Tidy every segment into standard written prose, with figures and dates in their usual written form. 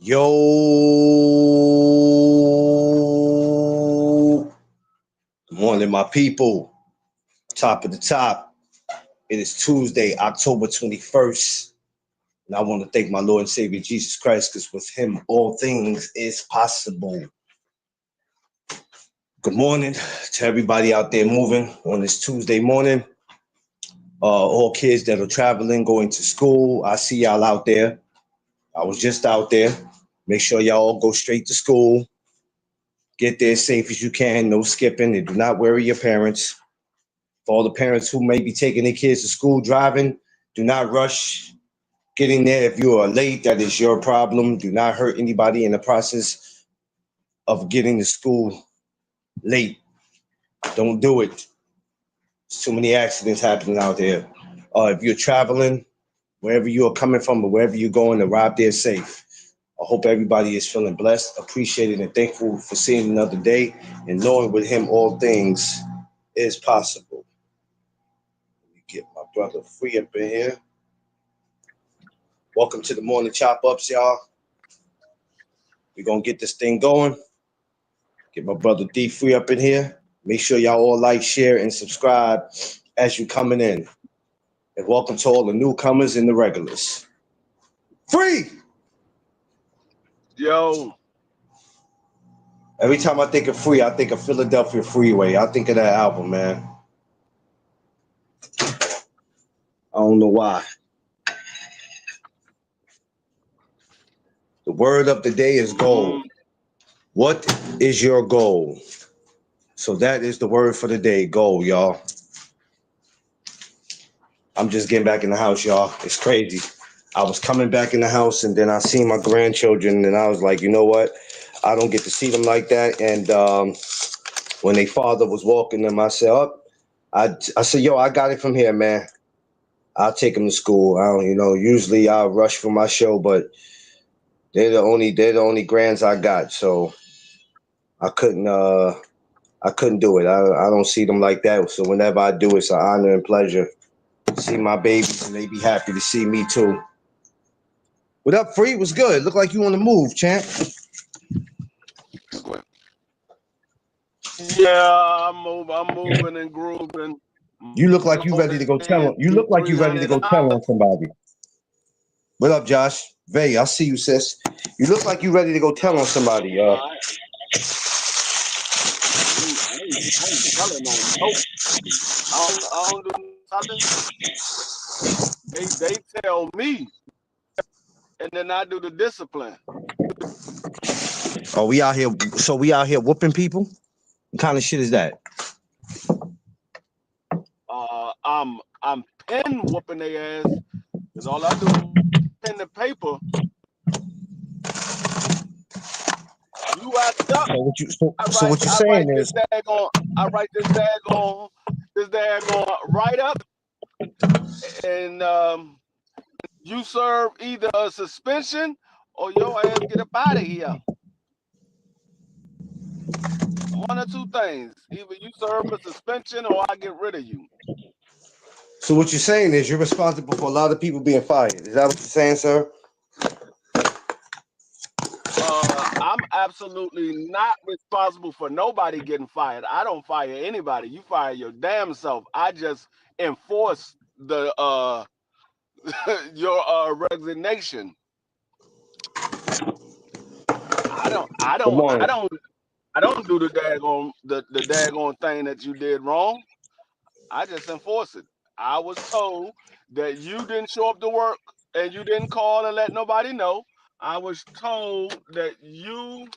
Yo, good morning, my people. Top of the top. It is Tuesday, October 21st. And I want to thank my Lord and Savior Jesus Christ because with him, all things is possible. Good morning to everybody out there moving on this Tuesday morning. All kids that are traveling, going to school. I see y'all out there. I was just out there. Make sure y'all all go straight to school. Get there as safe as you can. No skipping. And do not worry your parents. For all the parents who may be taking their kids to school driving, do not rush getting there. If you are late, that is your problem. Do not hurt anybody in the process of getting to school late. Don't do it. There's too many accidents happening out there. If you're traveling, wherever you are coming from or wherever you're going, to arrive there safe. I hope everybody is feeling blessed, appreciated, and thankful for seeing another day and knowing with him all things is possible. Let me get my brother Free up in here. Welcome to the morning chop ups, y'all. We're gonna get this thing going. Get my brother D Free up in here. Make sure y'all all like, share, and subscribe as you coming in. And welcome to all the newcomers and the regulars. Free! Yo. Every time I think of Free, I think of Philadelphia Freeway. I think of that album, man. I don't know why. The word of the day is goal. What is your goal? So that is the word for the day, goal, y'all. I'm just getting back in the house, y'all. It's crazy. I was coming back in the house and then I seen my grandchildren and I was like, you know what? I don't get to see them like that. And when their father was walking them, I said, I said, yo, I got it from here, man. I'll take them to school. I don't, usually I'll rush for my show, but they're the only grands I got. So I couldn't do it. I don't see them like that. So whenever I do, it's an honor and pleasure to see my babies and they be happy to see me too. What up, Free? What's good? Look like you on the move, champ. Yeah, I'm moving and grooving. You look like you ready to go tell on. You look like you ready to go tell on somebody. What up, Josh? Vay, I see you, sis. You look like you ready to go tell on somebody. I ain't telling no nope. I don't do nothing. They tell me, and then I do the discipline. Oh, we out here. So we out here whooping people. What kind of shit is that? I'm pen whooping their ass. Cause all I do is pen the paper. You act up. So what you're saying is I write this daggone write up, and you serve either a suspension or your ass get up out of here. One or two things. Either you serve a suspension or I get rid of you. So what you're saying is you're responsible for a lot of people being fired. Is that what you're saying, sir? I'm absolutely not responsible for nobody getting fired. I don't fire anybody. You fire your damn self. I just enforce the your resignation. I don't do the daggone thing that you did wrong. I just enforce it. I was told that you didn't show up to work and you didn't call and let nobody know. I was told that you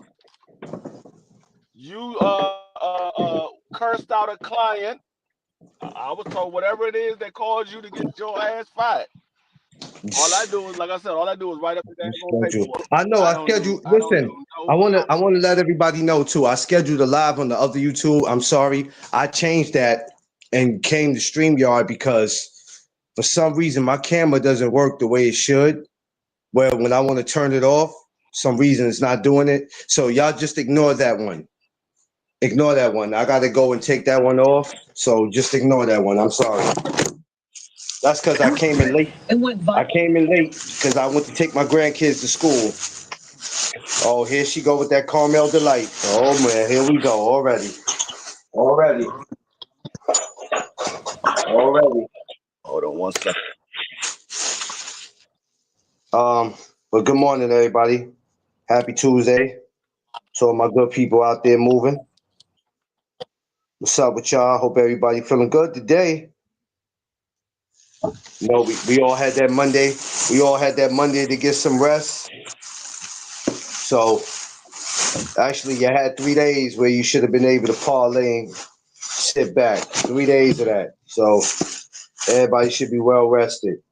cursed out a client. I was told whatever it is that caused you to get your ass fired. All I do is, like I said, write up the daggone paperwork. I know. I scheduled. Listen, I want to let everybody know too. I scheduled a live on the other YouTube. I'm sorry, I changed that and came to StreamYard because for some reason my camera doesn't work the way it should. Well, when I want to turn it off, some reason it's not doing it. So y'all just ignore that one. Ignore that one. I got to go and take that one off. So just ignore that one. I'm sorry. That's because I came in late. I came in late because I went to take my grandkids to school. Oh, here she go with that caramel delight. Oh man, here we go already. Already. Hold on one second. But good morning, everybody. Happy Tuesday. To all my good people out there moving. What's up with y'all? Hope everybody feeling good today. You know, we all had that Monday. We all had that Monday to get some rest. So actually, you had 3 days where you should have been able to parlay and sit back. 3 days of that. So everybody should be well rested.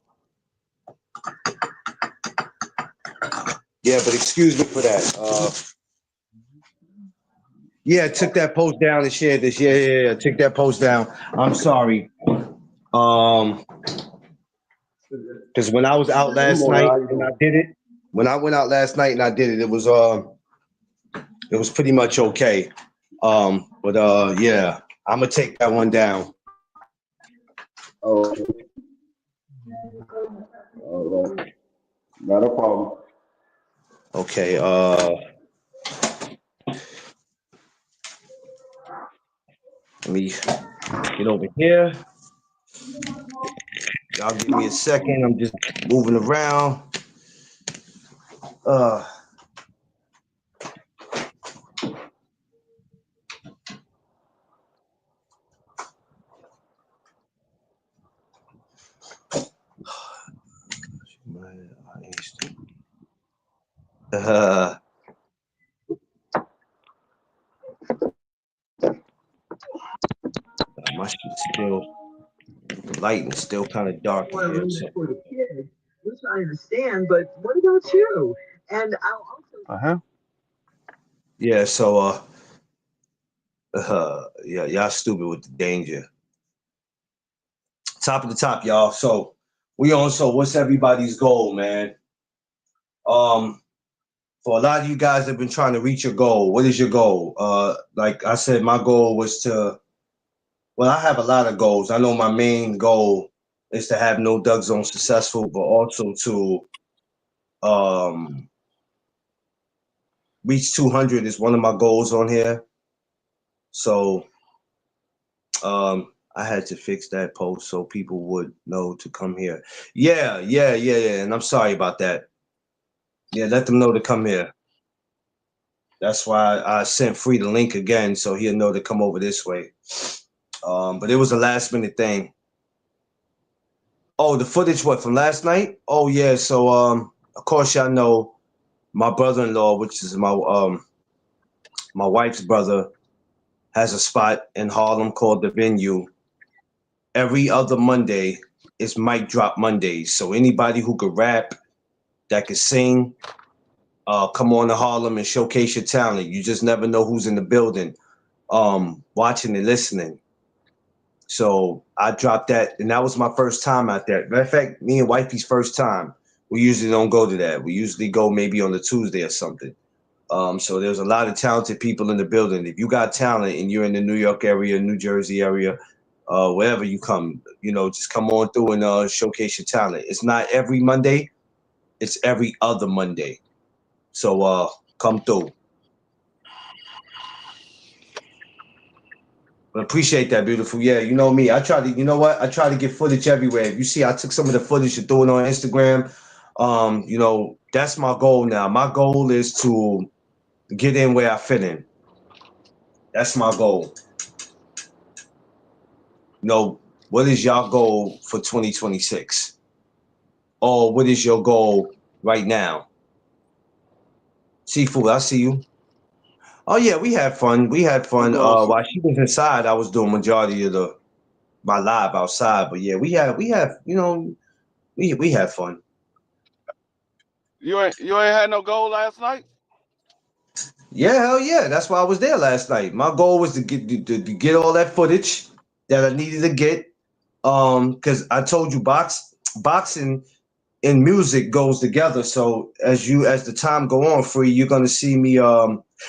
Yeah, but excuse me for that. Yeah, I took that post down and shared this. Yeah. Took that post down. I'm sorry. Because when I was out last night and I did it, when I went out last night and I did it, it was pretty much okay. But yeah, I'm gonna take that one down. Oh, not a problem. Okay. Let me get over here. Y'all give me a second. I'm just moving around. My shit's still light and still kind of dark in here. So. For the kids, which I understand, but what about you? And I'll also. Yeah. So yeah, y'all stupid with the danger. Top of the top, y'all. So we on. So what's everybody's goal, man? For a lot of you guys that have been trying to reach your goal, what is your goal? Like I said, my goal was to. Well, I have a lot of goals. I know my main goal is to have No Doug Zone successful, but also to reach 200 is one of my goals on here. So I had to fix that post so people would know to come here. Yeah. And I'm sorry about that. Yeah, let them know to come here. That's why I sent Free the link again so he'll know to come over this way. But it was a last minute thing. Oh, the footage, what, from last night? Oh yeah, so of course y'all know my brother-in-law, which is my wife's brother, has a spot in Harlem called The Venue. Every other Monday is Mic Drop Mondays. So anybody who could rap, that could sing, come on to Harlem and showcase your talent. You just never know who's in the building, watching and listening. So I dropped that, and that was my first time out there. Matter of fact, me and wifey's first time. We usually don't go to that. We usually go maybe on the Tuesday or something. So there's a lot of talented people in the building. If you got talent and you're in the New York area, New Jersey area, wherever you come, just come on through and showcase your talent. It's not every Monday, it's every other Monday. So come through. But appreciate that, beautiful. Yeah, you know me. I try to get footage everywhere. If you see, I took some of the footage and threw it on Instagram. That's my goal now. My goal is to get in where I fit in. That's my goal. What is your goal for 2026? Or what is your goal right now? Seafood, I see you. Oh yeah, we had fun. While she was inside, I was doing majority of my live outside. But yeah, we had we had fun. You ain't had no goal last night? Yeah, hell yeah. That's why I was there last night. My goal was to get all that footage that I needed to get. Because I told you boxing and music goes together. So as the time go on, Free, you're gonna see me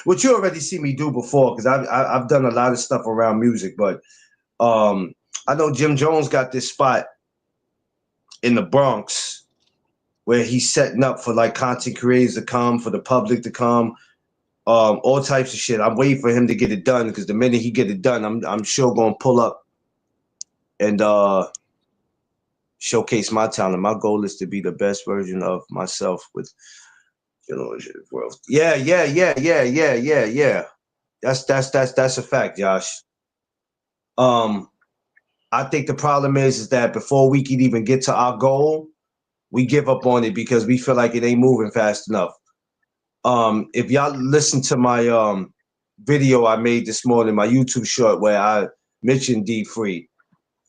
what you already see me do before, because I've done a lot of stuff around music, but I know Jim Jones got this spot in the Bronx where he's setting up for like content creators to come, for the public to come, all types of shit. I'm waiting for him to get it done because the minute he get it done, I'm sure gonna pull up and showcase my talent. My goal is to be the best version of myself with world. Yeah. That's a fact, Josh. I think the problem is that before we can even get to our goal, we give up on it because we feel like it ain't moving fast enough. If y'all listen to my video I made this morning, my YouTube short where I mentioned D Free,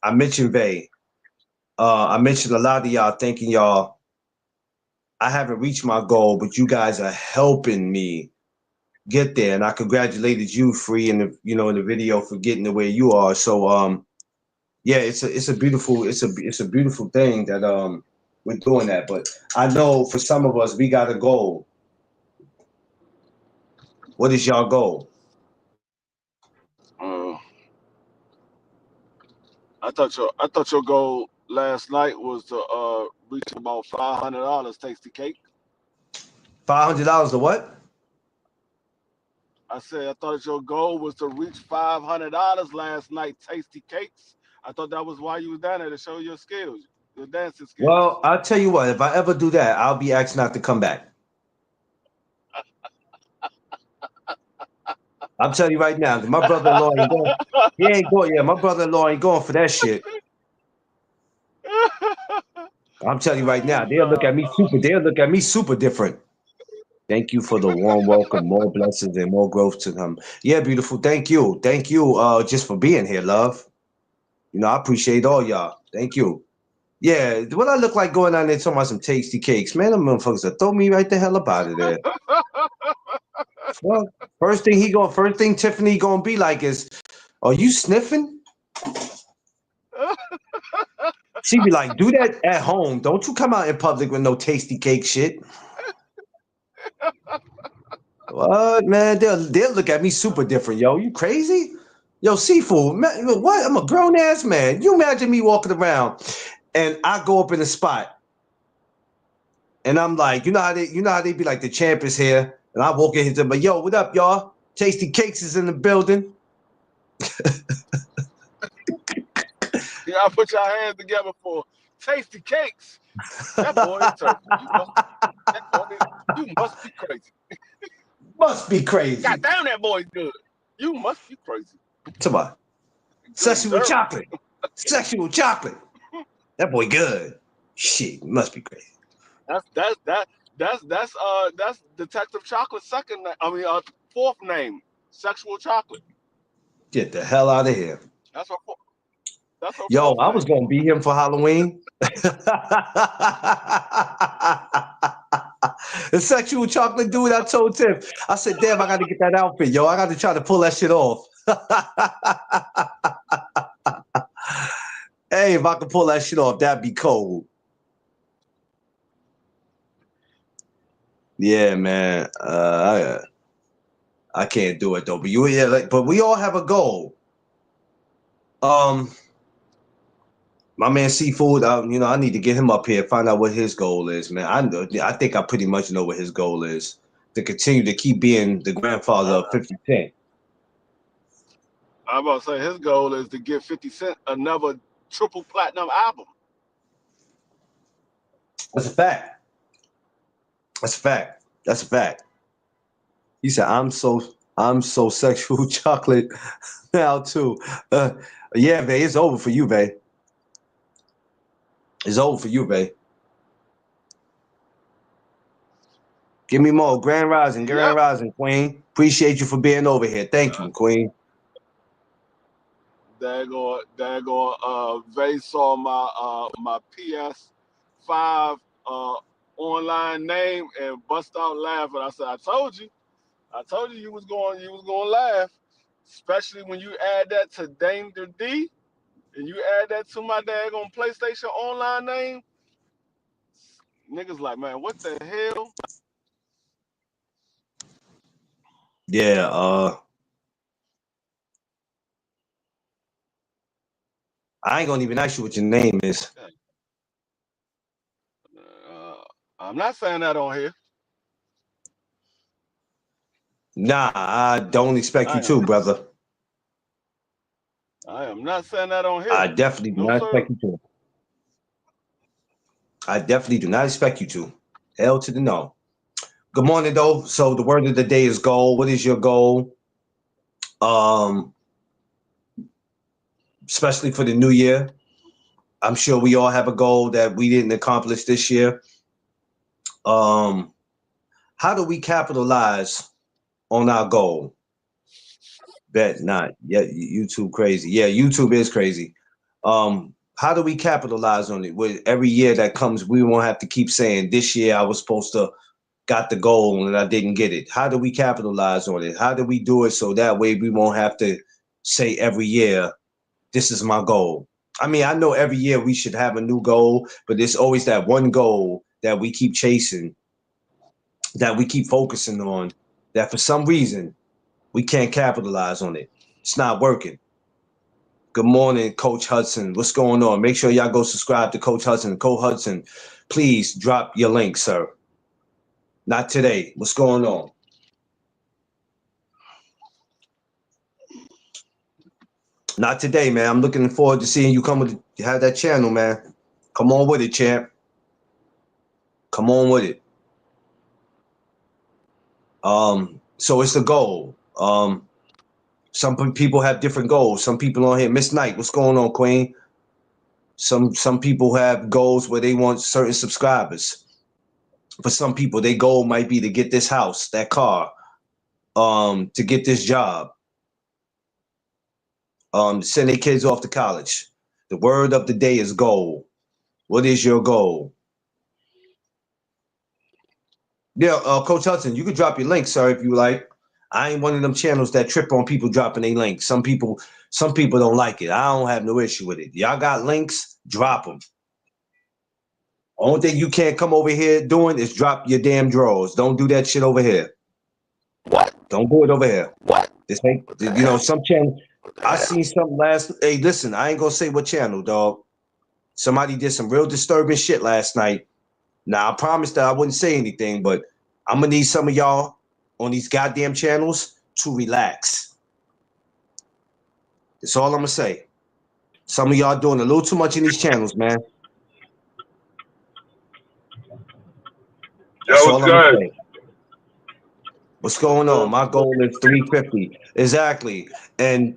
I mentioned Vay, I mentioned a lot of y'all thanking y'all. I haven't reached my goal, but you guys are helping me get there, and I congratulated you, Free, in the video for getting to where you are. So yeah, it's a beautiful thing that we're doing that. But I know for some of us, we got a goal. What is y'all goal? I thought your goal last night was to reach about $500 tasty cake. $500 to what? I said I thought your goal was to reach $500 last night tasty cakes. I thought that was why you was down there, to show your skills, your dancing skills. Well, I'll tell you what, if I ever do that, I'll be asked not to come back. I'm telling you right now, my brother-in-law ain't going. He ain't going. Yeah, my brother-in-law ain't going for that shit. I'm telling you right now, they'll look at me super different. Thank you for the warm welcome, more blessings and more growth to them. Yeah, beautiful. Thank you. Just for being here, love. I appreciate all y'all. Thank you. Yeah, what I look like going down there talking about some tasty cakes, man? Them motherfuckers will throw me right the hell up out of there. Well, first thing Tiffany gonna be like is, "Are you sniffing?" She be like, "Do that at home. Don't you come out in public with no tasty cake shit." What, man? They'll look at me super different, yo. You crazy? Yo, Seafood, man, what? I'm a grown ass man. You imagine me walking around and I go up in a spot and I'm like, you know how they be like, the champ is here, and I walk in here and say, "Yo, what up, y'all? Tasty Cakes is in the building." Y'all put your hands together for tasty cakes. That boy is turkey. You must be crazy. Must be crazy. God damn, that boy's good. You must be crazy. Come on. Sexual chocolate. Sexual chocolate. That boy good. Shit, must be crazy. That's Detective Chocolate's second name. I mean, fourth name, Sexual Chocolate. Get the hell out of here. That's her Yo, fourth I was gonna be him for Halloween. The Sexual Chocolate dude, I told Tim. I said, "Damn, I got to get that outfit, yo. I got to try to pull that shit off." Hey, if I could pull that shit off, that'd be cold. Yeah, man. I can't do it though. But but we all have a goal. My man Seafood, I need to get him up here, find out what his goal is, man. I think I pretty much know what his goal is, to continue to keep being the grandfather of 50 Cent. I'm about to say his goal is to give 50 Cent another triple platinum album. That's a fact. That's a fact. He said, I'm so sexual chocolate now too. Yeah, Vay, it's over for you, Vay. It's over for you, Vay. Give me more. Grand Rising, Queen. Appreciate you for being over here. Thank you, Queen. Daggone, Vay saw my PS5 online name and bust out laughing. I said, I told you you was going to laugh, especially when you add that to Danger D and you add that to my daggone PlayStation online name. Niggas like, man, what the hell? Yeah, I ain't gonna even ask you what your name is. I'm not saying that on here. Nah, I don't expect you to, brother. I am not saying that on here. I definitely do not expect you to. I definitely do not expect you to. Hell to the no. Good morning, though. So the word of the day is goal. What is your goal? Especially for the new year. I'm sure we all have a goal that we didn't accomplish this year. How do we capitalize on our goal? Bet not. Yeah, YouTube crazy. Yeah, YouTube is crazy. How do we capitalize on it? With every year that comes, we won't have to keep saying this year I was supposed to got the goal and I didn't get it. How do we capitalize on it? How do we do it so that way we won't have to say every year, this is my goal? I mean, I know every year we should have a new goal, but there's always that one goal that we keep chasing, that we keep focusing on, that for some reason we can't capitalize on it. It's not working. Good morning, Coach Hudson. What's going on? Make sure y'all go subscribe to Coach Hudson. Coach Hudson, please drop your link, sir. Not today. What's going on? Not today, man. I'm looking forward to seeing you come with have that channel, man. Come on with it, champ. Come on with it. So it's the goal. Some people have different goals. Some people on here, Miss Knight, what's going on, Queen? Some people have goals where they want certain subscribers. For some people, their goal might be to get this house, that car, to get this job, send their kids off to college. The word of the day is goal. What is your goal? Yeah, Coach Hudson, you could drop your link, sir, if you like. I ain't one of them channels that trip on people dropping their links. Some people don't like it. I don't have no issue with it. Y'all got links, drop them. Only thing you can't come over here doing is drop your damn drawers. Don't do that shit over here. What? Don't do it over here. What? This ain't, you know, some channel. I seen something last. Hey, listen, I ain't gonna say what channel, dog. Somebody did some real disturbing shit last night. Now I promised that I wouldn't say anything, but I'm gonna need some of y'all on these goddamn channels to relax. That's all I'm gonna say. Some of y'all doing a little too much in these channels, man. That's all I'm gonna say. What's going on? My goal is 350. Exactly. And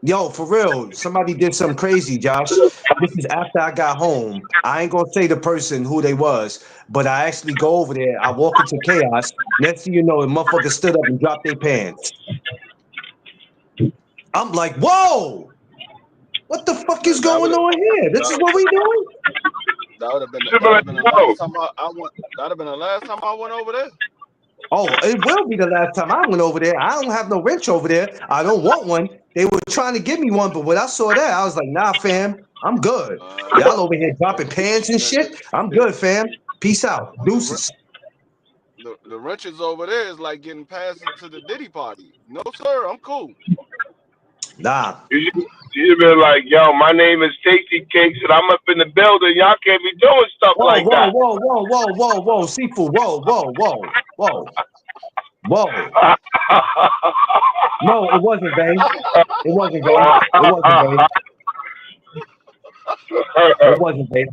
yo, for real, somebody did something crazy, Josh. This is after I got home. I ain't gonna say the person who they was, but I actually go over there. I walk into chaos. Next thing you know, the motherfucker stood up and dropped their pants. I'm like, whoa! What the fuck is going on here? This is what we doing? That would have been the last time that'd have been the last time I went over there. Oh, it will be the last time I went over there. I don't have no wrench over there. I don't want one. They were trying to give me one, but when I saw that, I was like, nah, fam, I'm good. Y'all over here dropping pants and shit. I'm good, fam. Peace out. Deuces. The wrenches over there is like getting passed into the Diddy party. No, sir, I'm cool. Nah. You'd be like, yo, my name is Tasty Cakes and I'm up in the building. Y'all can't be doing stuff like that. Whoa, Seafood. Whoa. No, it wasn't, babe. It wasn't, babe.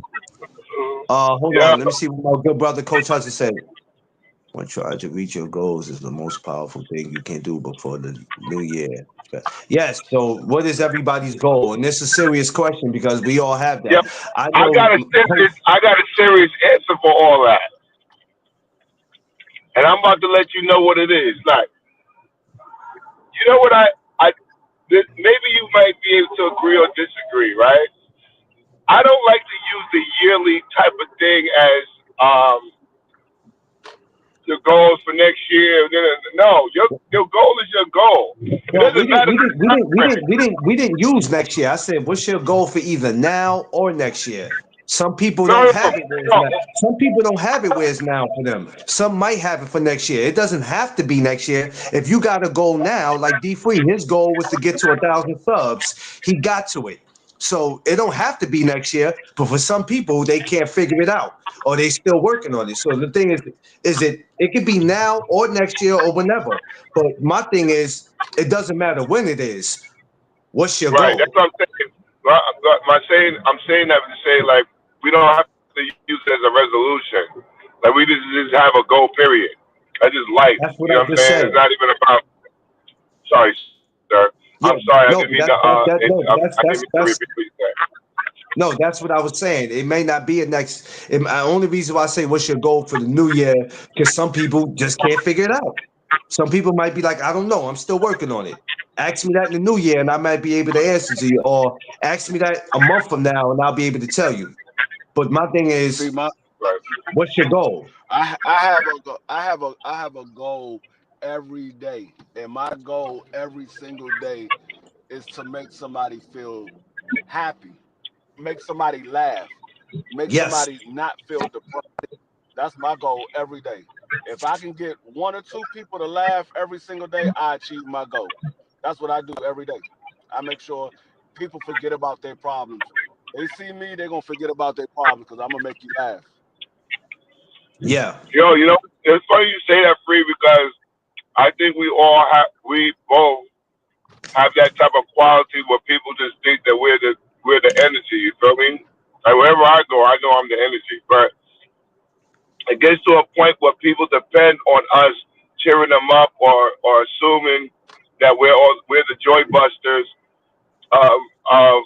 Hold on. Let me see what my good brother Coach Hudson said. When trying to reach your goals is the most powerful thing you can do before the new year. Yes. So, what is everybody's goal? And this is a serious question because we all have that. Yep. I got a serious answer for all that, and I'm about to let you know what it is. Like, you know what maybe you might be able to agree or disagree, right? I don't like to use the yearly type of thing as your goals for next year. No, your goal is your goal. We didn't use next year. I said, what's your goal for either now or next year? Some people don't have it. Some people don't have it where it's now for them. Some might have it for next year. It doesn't have to be next year. If you got a goal now, like D Free, his goal was to get to 1,000 subs. He got to it. So it don't have to be next year, but for some people, they can't figure it out or they still working on it. So the thing is it could be now or next year or whenever. But my thing is, it doesn't matter when it is. What's your Right. That's goal? what I'm saying. Well, I'm saying that to say like we don't have to use it as a resolution. Like we just have a goal period. That's just life. That's what You know I what I'm just saying? said. It's not even about. Sorry, sir. Yeah, I'm sorry. I no, didn't but mean to. no, but I didn't mean to repeat what you said. no, that's what I was saying. It may not be a next. The only reason why I say what's your goal for the new year, because some people just can't figure it out. Some people might be like, I don't know, I'm still working on it. Ask me that in the new year, and I might be able to answer to you, or ask me that a month from now, and I'll be able to tell you. But my thing See, is, Right. what's your goal? I have a goal every day, and my goal every single day is to make somebody feel happy, make somebody laugh, make Yes, somebody not feel depressed. That's my goal every day. If I can get one or two people to laugh every single day, I achieve my goal. That's what I do every day. I make sure people forget about their problems. They see me, they're gonna forget about their problems because I'm gonna make you laugh. yeah, Yo, it's funny you say that, Free, because I think we both have that type of quality where people just think that we're the energy. You feel me? Like wherever I go, I know I'm the energy. But it gets to a point where people depend on us cheering them up or assuming that we're the joy busters of of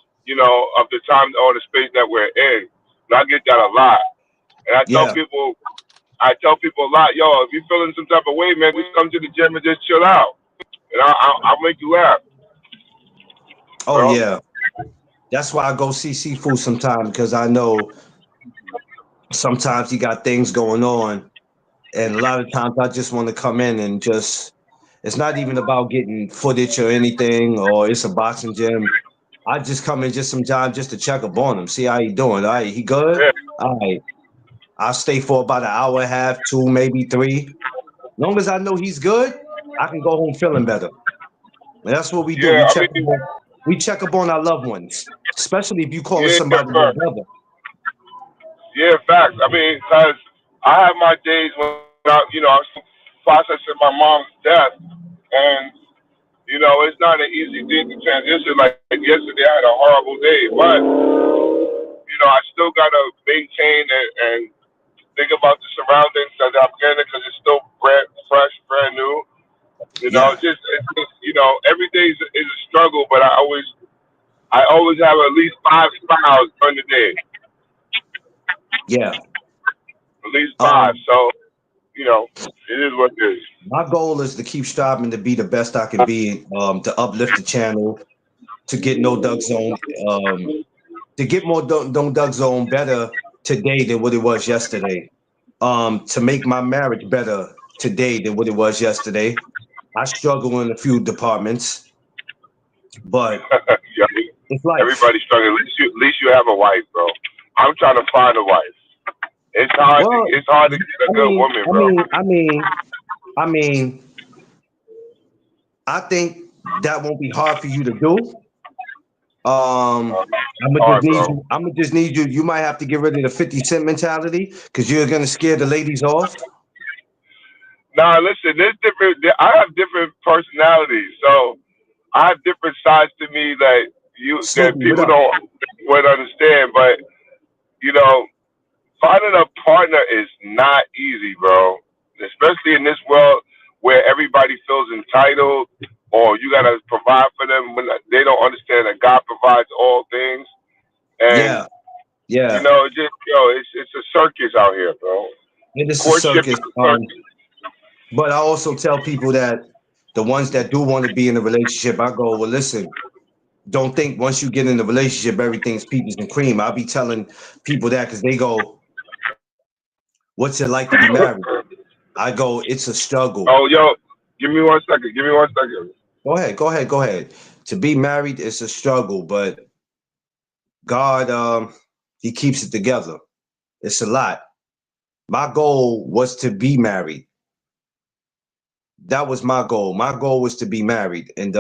the time or the space that we're in. And I get that a lot. And yeah. I tell people a lot, yo, if you're feeling some type of way, man, just come to the gym and just chill out, and I'll make you laugh, Oh bro. yeah. That's why I go see Seafood sometimes because I know sometimes he got things going on, and a lot of times I just want to come in and just. It's not even about getting footage or anything, or it's a boxing gym. I just come in just sometimes just to check up on him, see how he doing. All right, he good? Yeah, All right. I'll stay for about an hour and a half, two, maybe three. Long as I know he's good, I can go home feeling better. And that's what we do. yeah. I mean, We check up on our loved ones, especially if you calling yeah, somebody your bro. brother. Yeah, facts. I mean, cause I have my days when I'm still processing my mom's death, and it's not an easy thing to transition. Like yesterday, I had a horrible day, but I still gotta maintain and think about the surroundings that I'm getting because it's still fresh, brand new. Yeah, Every day is a struggle, but I always have at least 5 smiles during the day, yeah. at least five. Um, So it is what it is. my goal is to keep striving to be the best I can be, to uplift the channel, to get No Doug Zone, to get more No Doug Zone better today than what it was yesterday. To make my marriage better today than what it was yesterday. I struggle in a few departments, but Yeah, it's life. everybody's struggling. At least you have a wife, bro. I'm trying to find a wife. It's hard. Well, It's hard to get a I good mean, woman, I bro. mean, I mean, I mean, I think that won't be hard for you to do. I'm It's gonna just hard, need bro. you. I'm gonna just need you. You might have to get rid of the 50 Cent mentality because you're gonna scare the ladies off. Nah, listen. There's different. I have different personalities, so I have different sides to me that Snoopy, what people up? don't would understand. But you know, finding a partner is not easy, bro. Especially in this world where everybody feels entitled or you gotta provide for them when they don't understand that God provides all things. And Yeah, yeah. just it's a circus out here, bro. It is a Courtship is circus. a circus. But I also tell people that the ones that do want to be in a relationship, I go, well, listen, don't think once you get in a relationship, everything's peaches and cream. I'll be telling people that because they go, what's it like to be married? I go, it's a struggle. Oh, yo, give me 1 second. Give me 1 second. Go ahead. To be married is a struggle, but God, He keeps it together. It's a lot. My goal was to be married. That was my goal. My goal was to be married, and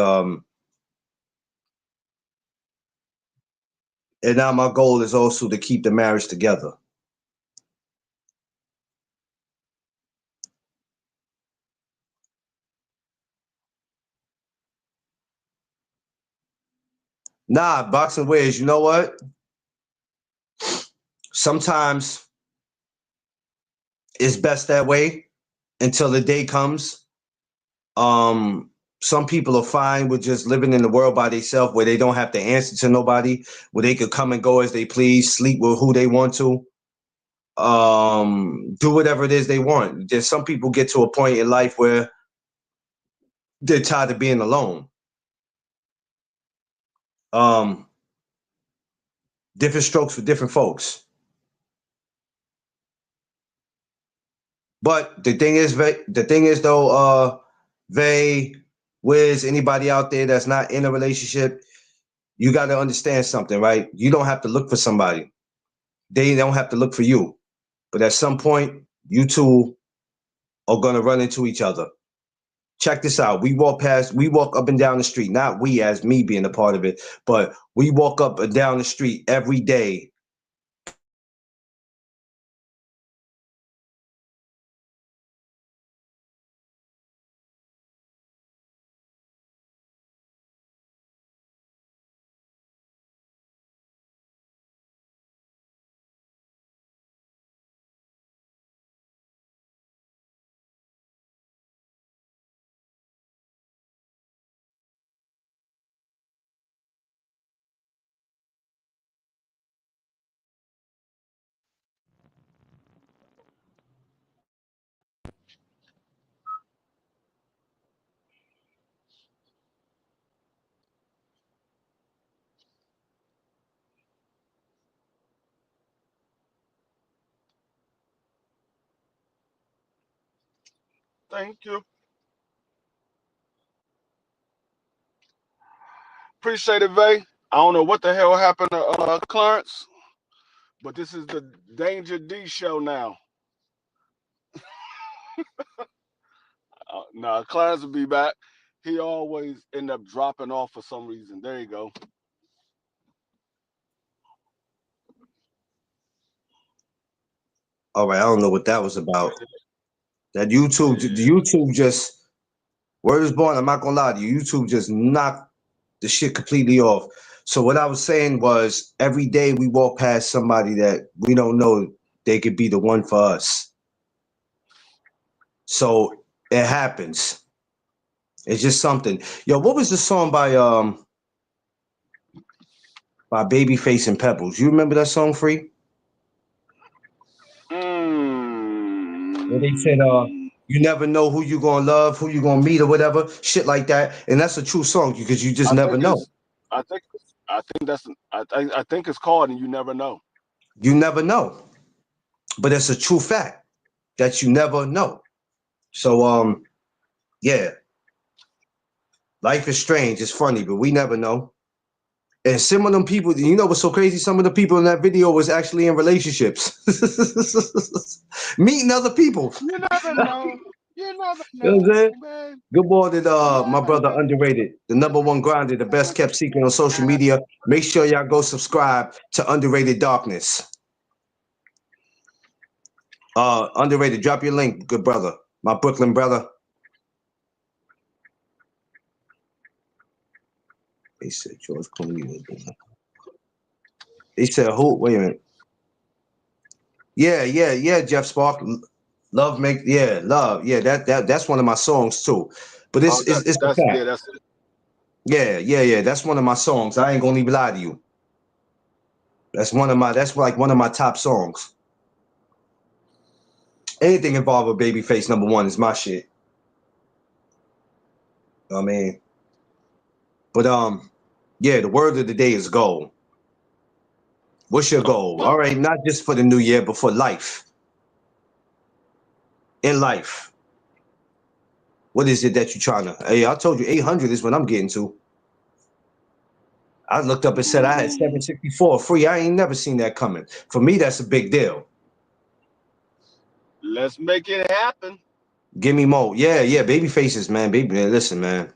And now my goal is also to keep the marriage together. Nah, boxing ways, you know what? Sometimes it's best that way until the day comes. Some people are fine with just living in the world by themselves where they don't have to answer to nobody, where they could come and go as they please, sleep with who they want to, do whatever it is they want. Just some people get to a point in life where they're tired of being alone. Different strokes for different folks. But the thing is though, Vay, Wiz, anybody out there that's not in a relationship, you got to understand something, right? You don't have to look for somebody. They don't have to look for you. But at some point, you two are going to run into each other. Check this out. We walk up and down the street, not we as me being a part of it, but we walk up and down the street every day. Thank you. Appreciate it, Vay. I don't know what the hell happened to Clarence, but this is the Danger D show now. Nah, Clarence will be back. He always end up dropping off for some reason. There you go. All right, I don't know what that was about. That YouTube just, word is born, I'm not gonna lie to you, YouTube just knocked the shit completely off. So what I was saying was, every day we walk past somebody that we don't know, they could be the one for us. So it happens. It's just something. Yo, what was the song by Babyface and Pebbles? You remember that song, Free? Where they said, you never know who you gonna love, who you gonna meet, or whatever, shit like that. And that's a true song because you just never know. I think it's called "And You Never Know." You never know, but it's a true fact that you never know. So yeah, life is strange. It's funny, but we never know. And some of them people, you know what's so crazy? Some of the people in that video was actually in relationships, meeting other people. You never know. You never know. You know what I'm saying? Good morning, my brother Underrated, the #1 grinder, the best kept secret on social media. Make sure y'all go subscribe to Underrated Darkness. Underrated, drop your link, good brother, my Brooklyn brother. They said George Clooney. They said who? Wait a minute. Yeah, Jeff Spark. Love make love. Yeah, that's one of my songs too. But it's a fact. Yeah, that's it. Yeah. That's one of my songs. I ain't gonna even lie to you. That's like one of my top songs. Anything involved with Babyface #1 is my shit. You know what I mean? But yeah, the word of the day is goal. What's your goal? All right, not just for the new year, but for life. In life. What is it that you're trying to? Hey, I told you 800 is what I'm getting to. I looked up and said I had 764 free. I ain't never seen that coming. For me, that's a big deal. Let's make it happen. Give me more. Yeah, Babyfaces, man. Listen, man.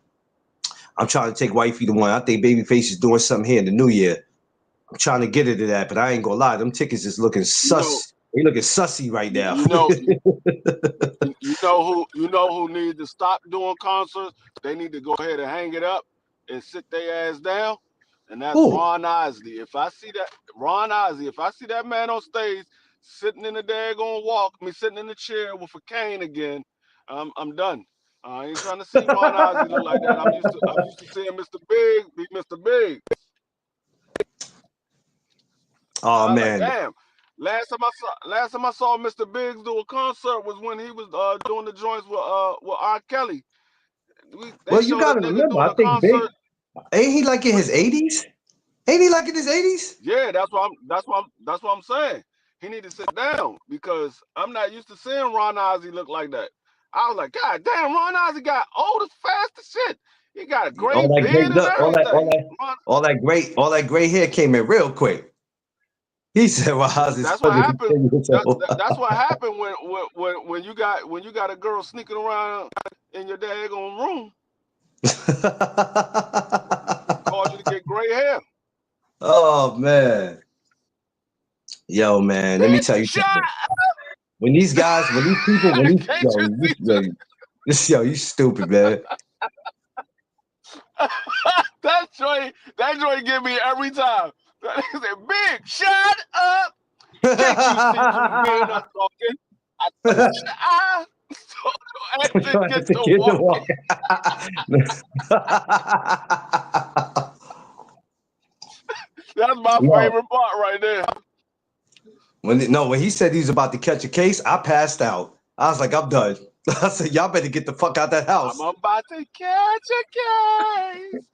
I'm trying to take Wifey to one. I think Babyface is doing something here in the new year. I'm trying to get into that, but I ain't gonna lie. Them tickets is looking sus. They looking sussy right now. You know who needs to stop doing concerts? They need to go ahead and hang it up and sit their ass down. And that's Who? Ron Isley. If I see that man on stage sitting in the daggone sitting in the chair with a cane again, I'm done. I ain't trying to see Ron Isley look like that. I'm used to seeing Mr. Big be Mr. Big. Oh man. Like, damn. Last time I saw Mr. Biggs do a concert was when he was doing the joints with R. Kelly. Well, you gotta remember, I think Big, ain't he like in his 80s? Ain't he like in his 80s? Yeah, that's what I'm saying. He need to sit down because I'm not used to seeing Ron Isley look like that. I was like, God damn, Ron Isley got old as fast as shit. He got a great beard and everything. All that gray hair came in real quick. He said, "Well, how's this?" That's what happened. That's what happened when you got a girl sneaking around in your daggone room. Cause you to get gray hair. Oh man, yo man, let me tell you something. When these people, you stupid, man. that joint get me every time. That nigga said, Big, shut up. Can't you see two men are talking? I get to walk. That's my favorite part right there. When he said he was about to catch a case, I passed out. I was like, I'm done. I said, y'all better get the fuck out that house. I'm about to catch a case.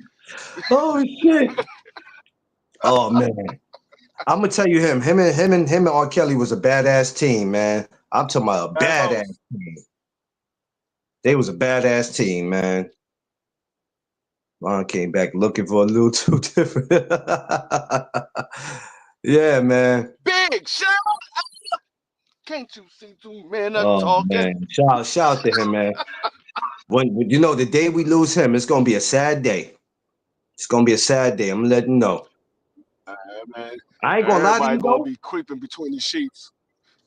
Oh shit. Oh man. I'm gonna tell you him and R. Kelly was a badass team, man. I'm talking about a badass team. They was a badass team, man. Ron came back looking for a little too different. Yeah, man. Big, shut up. Can't you see two men are talking? Man. Shout out to him, man. When the day we lose him, it's gonna be a sad day. It's gonna be a sad day. I'm letting you know. Man. I ain't gonna lie to you, gonna be creeping between the sheets.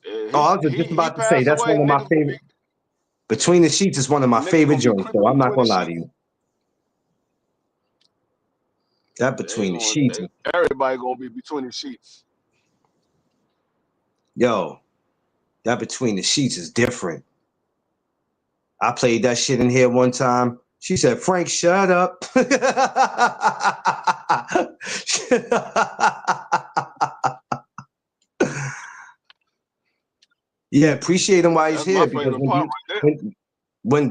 I was just about to say that's one of my favorite. Between the Sheets is one of my favorite joints, so I'm not gonna lie to you. That Between the Sheets. Everybody gonna be between the sheets. Yo, that Between the Sheets is different. I played that shit in here one time. She said, Frank, shut up. Yeah, appreciate him while he's here. Because when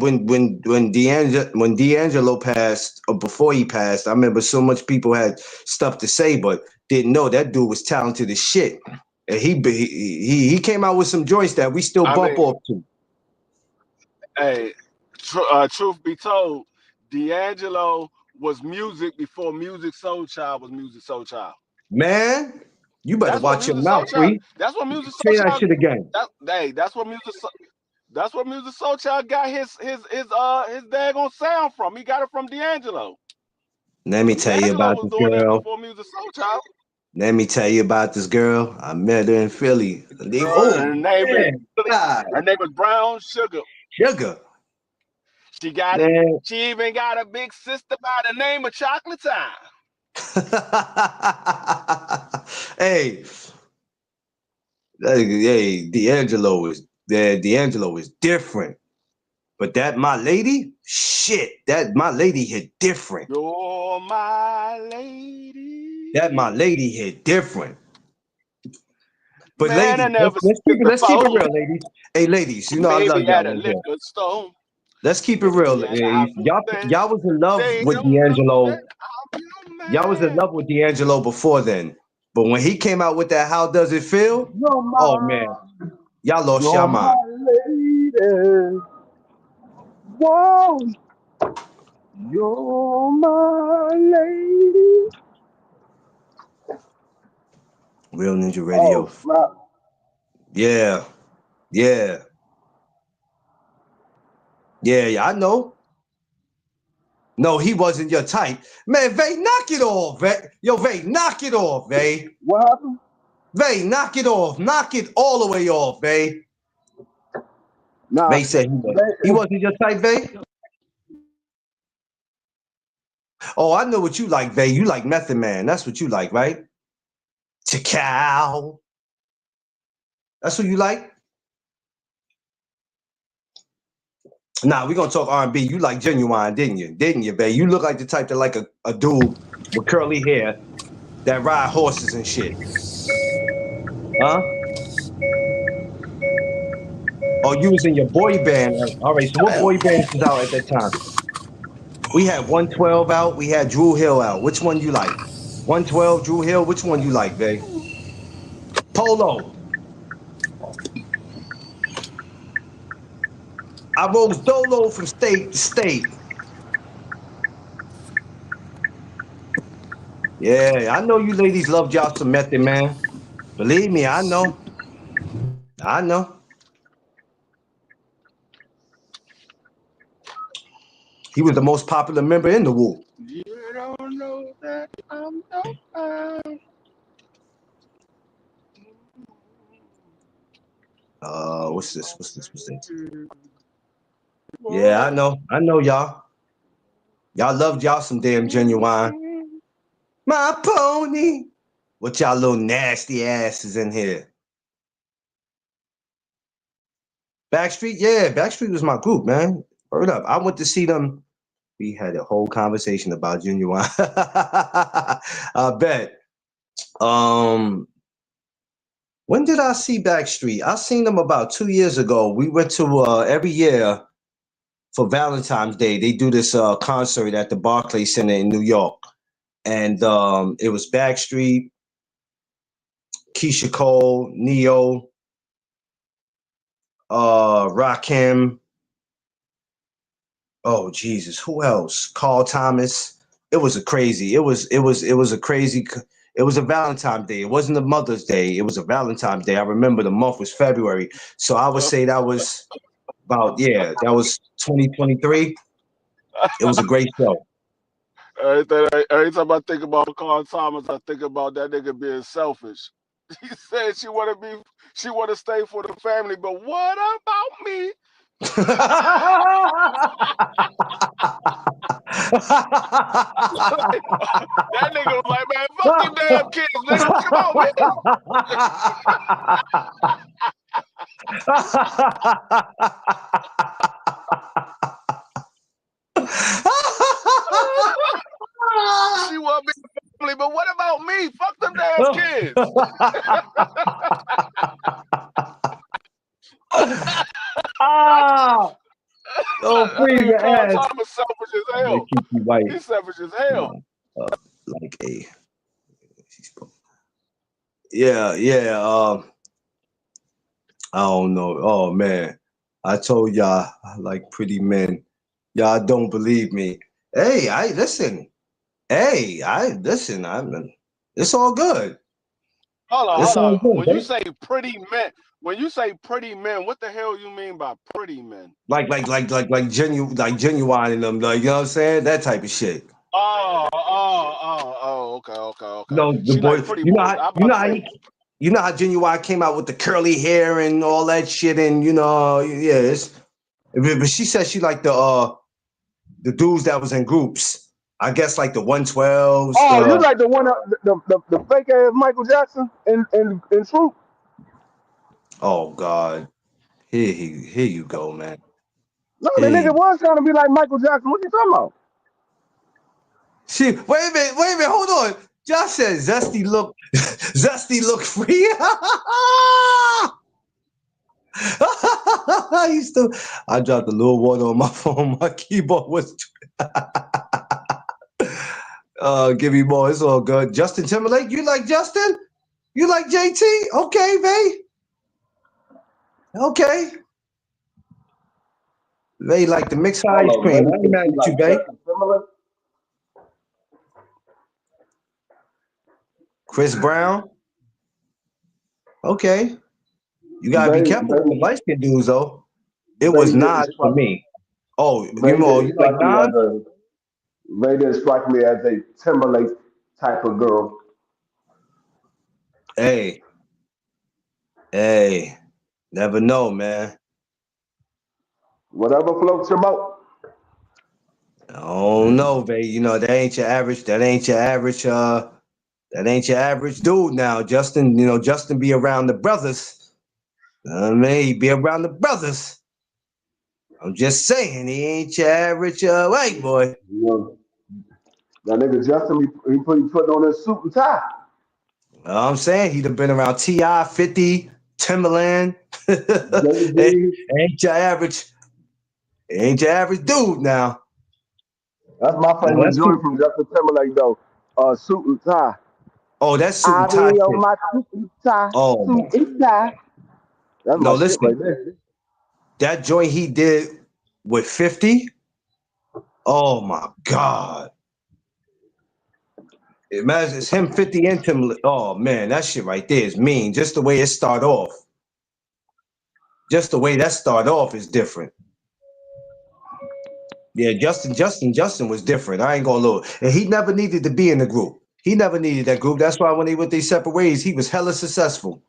D'Angelo passed, or before he passed, I remember so much people had stuff to say, but didn't know that dude was talented as shit. And he came out with some joints that we still bump off to. Hey, truth be told, D'Angelo was music before Musiq Soulchild was Musiq Soulchild. Man, you better watch your mouth, Free. That's what Musiq Soulchild. Say that shit again. That's what Musiq Soulchild got his daggone sound from. He got it from D'Angelo. Let me tell you about this girl. Before Musiq Soulchild. Let me tell you about this girl. I met her in Philly. Her name was Brown Sugar. Sugar. She even got a big sister by the name of Chocolate Time. Hey, D'Angelo is different. But that My Lady, shit, that My Lady hit different. You're my lady. That My Lady hit different. But man, ladies, let's keep it real, ladies. Hey, ladies, you know I love y'all. Let's keep it real. Y'all was in love with D'Angelo. Y'all was in love with D'Angelo before then. But when he came out with that How Does It Feel? Oh man. Y'all lost your mind. Whoa. You're my lady. Real Ninja Radio. Oh, yeah, I know. No, he wasn't your type. Man, Vay, knock it off, Vay. Yo, Vay, knock it off, Vay. What happened? Vay, knock it off. Knock it all the way off, Vay. Nah, Vay said he wasn't your type, Vay. Oh, I know what you like, Vay. You like Method Man. That's what you like, right? Chacal. That's what you like? Nah, we're gonna talk R&B. You like Genuine, didn't you? Didn't you, Vay? You look like the type that like a dude with curly hair that ride horses and shit. Huh? Oh, you was in your boy band. All right, so what boy band was out at that time? We had 112 out. We had Drew Hill out. Which one you like? 112, Drew Hill. Which one you like, babe? Polo. I rose dolo from state to state. Yeah, I know you ladies loved y'all some Method Man. Believe me, I know. I know. He was the most popular member in the Wu. You don't know that I'm no. What's this? Yeah, I know y'all. Y'all loved y'all some damn Genuine. My pony. What y'all little nasty asses in here? Backstreet, yeah, Backstreet was my group, man. Word up. I went to see them. We had a whole conversation about Genuine. I bet. When did I see Backstreet? I seen them about 2 years ago. We went to every year for Valentine's Day. They do this concert at the Barclays Center in New York. And it was Backstreet, Keisha Cole, Neo, Rakim. Oh Jesus, who else? Carl Thomas. It was a crazy. It was a crazy. It was a Valentine's Day. It wasn't a Mother's Day. It was a Valentine's Day. I remember the month was February. So I would say that was about, yeah, that was 2023. It was a great show. Every time I think about Carl Thomas, I think about that nigga being selfish. He said she want to stay for the family, but what about me? That nigga was like, man, fuck them damn kids, nigga. Come on, man. She want me family, but what about me? Fuck them damn kids. Oh, free your ass. Thomas selfish as hell. He's selfish as hell. Like a. Yeah. I don't know. Oh man, I told y'all I like pretty men. Y'all don't believe me. Hey, listen. Hey, listen. It's all good. Hold on. When you say pretty men, what the hell you mean by pretty men? Like Genuine in them, like, you know what I'm saying? That type of shit. Oh, okay. No, the boy. Like you know how Genuine came out with the curly hair and all that shit, and but she said she liked the dudes that was in groups. I guess like the 112s. Oh, you like the one, the fake ass Michael Jackson in Troop? Oh God, here you go, man. No, the nigga was trying to be like Michael Jackson. What you talking about? Wait a minute, hold on. Josh said Zesty look free. I dropped a little water on my phone. My keyboard was. Give me more. It's all good. Justin Timberlake. You like Justin? You like JT? Okay, babe. Okay. They like the mixed ice cream. I ain't mad at you, babe. Chris Brown. Okay. You gotta be careful with the light skin dudes, though. It was not for me. Oh, you like Nas? Ray didn't strike me as a Timberlake type of girl. Hey, hey, never know, man. Whatever floats your boat. I don't know, babe. You know, that ain't your average. That ain't your average. That ain't your average dude now. Justin, you know, Justin be around the brothers. I mean, he be around the brothers. I'm just saying, he ain't your average white boy. You know, that nigga Justin, he putting on his suit and tie. I'm saying he'd have been around T.I., 50, Timberland. ain't, Jay-Z. ain't your average. Ain't your average dude now. That's my Now favorite that's joint from Justin Timberlake though. Suit and tie. oh, that suit I and be tie on shit. my suit and tie, Oh suit my. and tie. That's No, my shit right listen. there. That joint he did with 50. Oh my God. Imagine it's him 50 and Tim. Oh man, that shit right there is mean. Just the way it start off. Just the way that start off is different. Yeah, Justin was different. I ain't gonna lie. And he never needed to be in the group. He never needed that group. That's why when they went their separate ways, he was hella successful.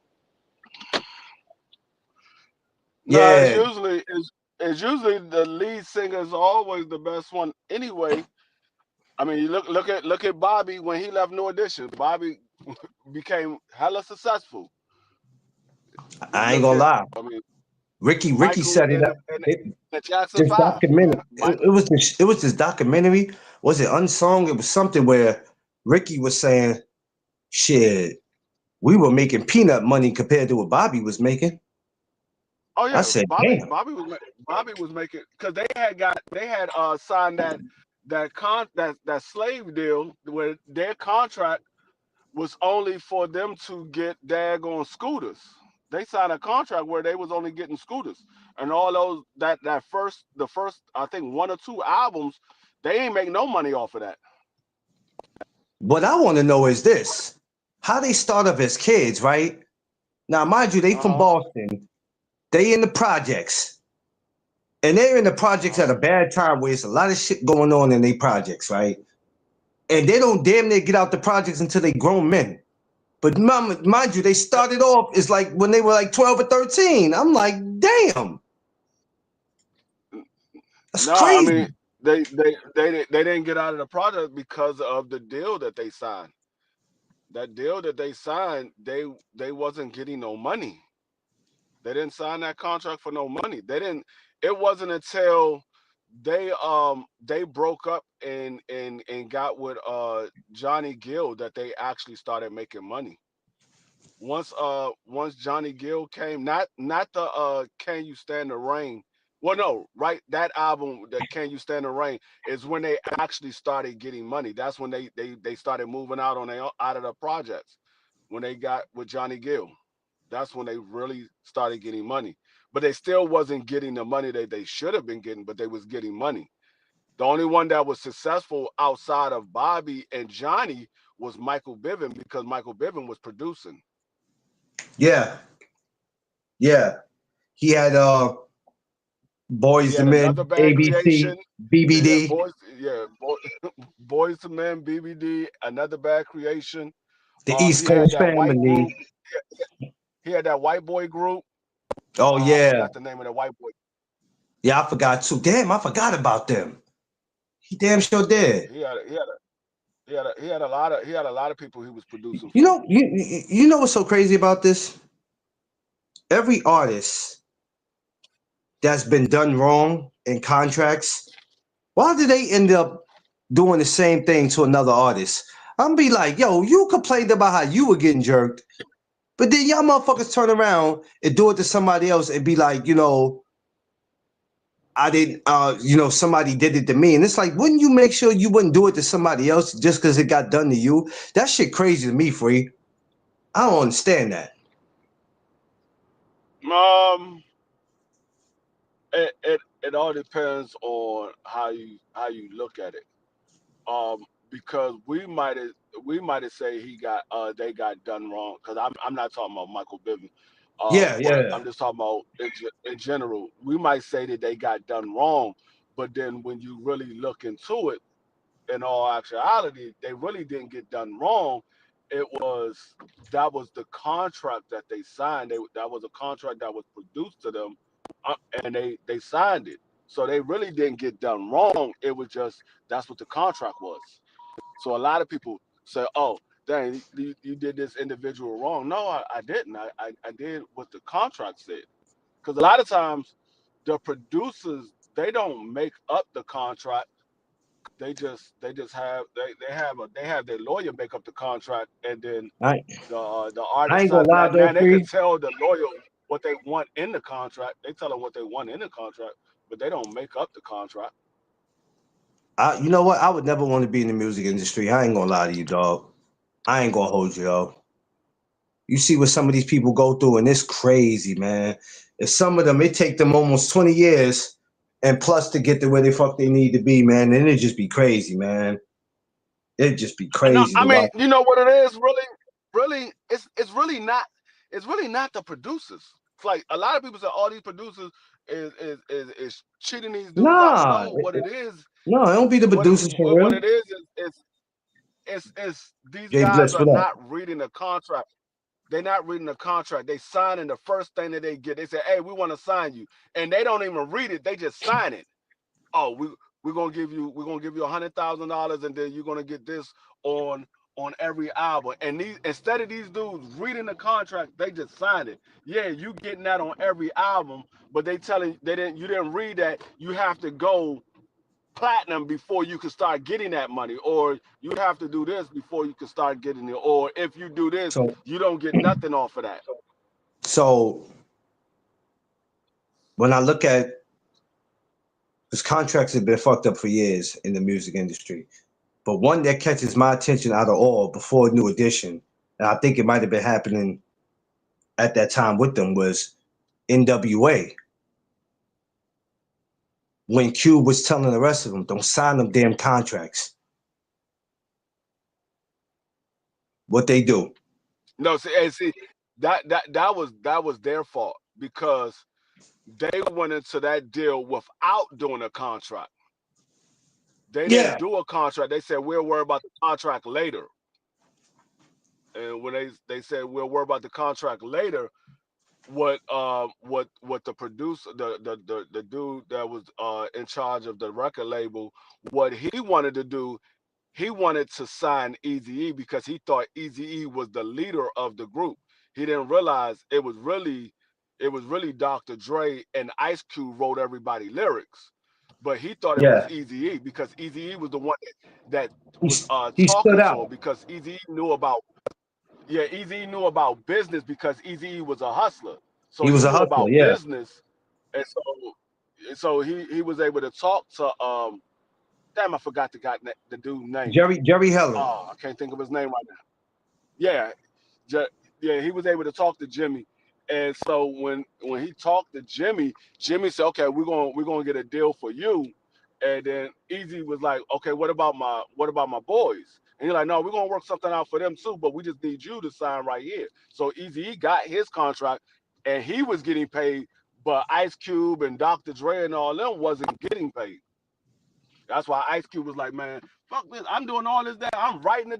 No, Yeah. it's usually the lead singer is always the best one anyway. I mean, you look at Bobby when he left New Edition. Bobby became hella successful. I ain't Look gonna at, lie. I mean, Ricky Michael set it up. and It, the Jackson this Five. documentary. Michael. It was this documentary. Was it Unsung? It was something where Ricky was saying, "Shit, we were making peanut money compared to what Bobby was making." Oh I yeah, said, "Damn." Bobby was making because they had signed that slave deal where their contract was only for them to get daggone scooters. They signed a contract where they was only getting scooters, and all those the first I think one or two albums, they ain't make no money off of that. What I want to know is this: how they start up as kids, right? Now, mind you, they Uh from huh. Boston. They in the projects, and they're in the Uh projects huh. at a bad time where it's a lot of shit going on in their projects, right? And they don't damn near get out the projects until they grown men. But mind you, they started off as like when they were like 12 or 13. I'm like, damn, that's No, I mean crazy. they didn't get out of the project because of the deal that they signed. That deal that they signed, they wasn't getting no money. They didn't sign that contract for no money. They didn't. It wasn't until they broke up and got with Johnny Gill that they actually started making money. Once Johnny Gill came, not the Can You Stand the Rain. Well, no, right. That album, that Can You Stand the Rain, is when they actually started getting money. That's when they started moving out out of the projects. When they got with Johnny Gill, that's when they really started getting money. But they still wasn't getting the money that they should have been getting, but they was getting money. The only one that was successful outside of Bobby and Johnny was Michael Bivin because Michael Bivin was producing. Yeah, yeah. He had He Boys to had Men, another bad ABC, creation. Yeah, BBD, boys to men, BBD, another bad creation. the East He had Coast that white Family. group. He had that white boy group. Oh I yeah, forgot the name of the white boy. yeah. I forgot too. Damn, I forgot about them. He damn sure Yeah, did. he had a lot of people he was producing You for. know, you know what's so crazy about this? Every artist that's been done wrong in contracts, why do they end up doing the same thing to another artist? I'm be like, yo, you complained about how you were getting jerked, but then y'all motherfuckers turn around and do it to somebody else and be like, you know, I didn't, you know, somebody did it to me. And it's like, wouldn't you make sure you wouldn't do it to somebody else just because it got done to you? That shit crazy to me, Free. I don't understand that. Um, it all depends on how you look at it. Because we might have say they got done wrong because I'm not talking about Michael Bivin, Yeah, but yeah. I'm just talking about in general. We might say that they got done wrong, but then when you really look into it, in all actuality, they really didn't get done wrong. That was the contract that they signed. That was a contract that was produced to them, and they signed it. So they really didn't get done wrong. It was just that's what the contract was. So a lot of people say, "Oh, dang, you did this individual wrong." No, I didn't. I did what the contract said. Because a lot of times, the producers they don't make up the contract. They have their lawyer make up the contract, and then I the I artist ain't gonna signs lie that. though, Now they Free. could tell the lawyer what they want in the contract. They tell them what they want in the contract, but they don't make up the contract. You know what? I would never want to be in the music industry. I ain't gonna lie to you, dog. I ain't gonna hold you, though. You see what some of these people go through, and it's crazy, man. And some of them, it take them almost 20 years and plus to get to where the fuck they need to be, man. And it just be crazy, man. It'd just be No, crazy I to mean, watch. you know what it is, really, it's really not the producers. It's like a lot of people say all these producers is cheating these dudes out. Nah, No, what it is, no, it don't be the producers for what real. it is these Jay guys Bliss, are what up? not reading the contract. They're not reading the contract. They sign in the first thing that they get. They say, "Hey, we want to sign you," and they don't even read it. They just sign it. Oh, we're gonna give you $100,000, and then you're gonna get this on every album. And instead of these dudes reading the contract, they just signed it. Yeah, you getting that on every album, but you didn't read that. You have to go platinum before you can start getting that money, or you have to do this before you can start getting it, or if you do this, So, you don't get nothing off of that. so when I look at, because contracts have been fucked up for years in the music industry, but one that catches my attention out of all before New Edition, and I think it might have been happening at that time with them, was NWA. When Cube was telling the rest of them, don't sign them damn contracts. What they do? No, see, that was their fault, because they went into that deal without doing a contract. They Yeah. didn't do a contract. They said we'll worry about the contract later. And when they said we'll worry about the contract later, what the producer, the dude that was in charge of the record label, what he wanted to do, he wanted to sign Eazy-E because he thought Eazy-E was the leader of the group. He didn't realize it was really Dr. Dre, and Ice Cube wrote everybody lyrics. But he thought it was Yeah. Eazy-E because Eazy-E was the one that He, was he talking stood to out. him, because Eazy-E knew about business, because Eazy-E was a hustler. So He he was a knew hustler. about Yeah. business. And so he was able to talk to damn, I forgot the dude's name. Jerry Heller. Oh, I can't think of his name right now. Yeah, he was able to talk to Jimmy, and so when he talked to Jimmy said, "Okay, we're gonna get a deal for you," and then Eazy was like, "Okay, what about my boys?" And he's like, "No, we're gonna work something out for them too, but we just need you to sign right here." So Eazy got his contract, and he was getting paid, but Ice Cube and Dr. Dre and all them wasn't getting paid. That's why Ice Cube was like, "Man, fuck this. I'm doing all this. I'm writing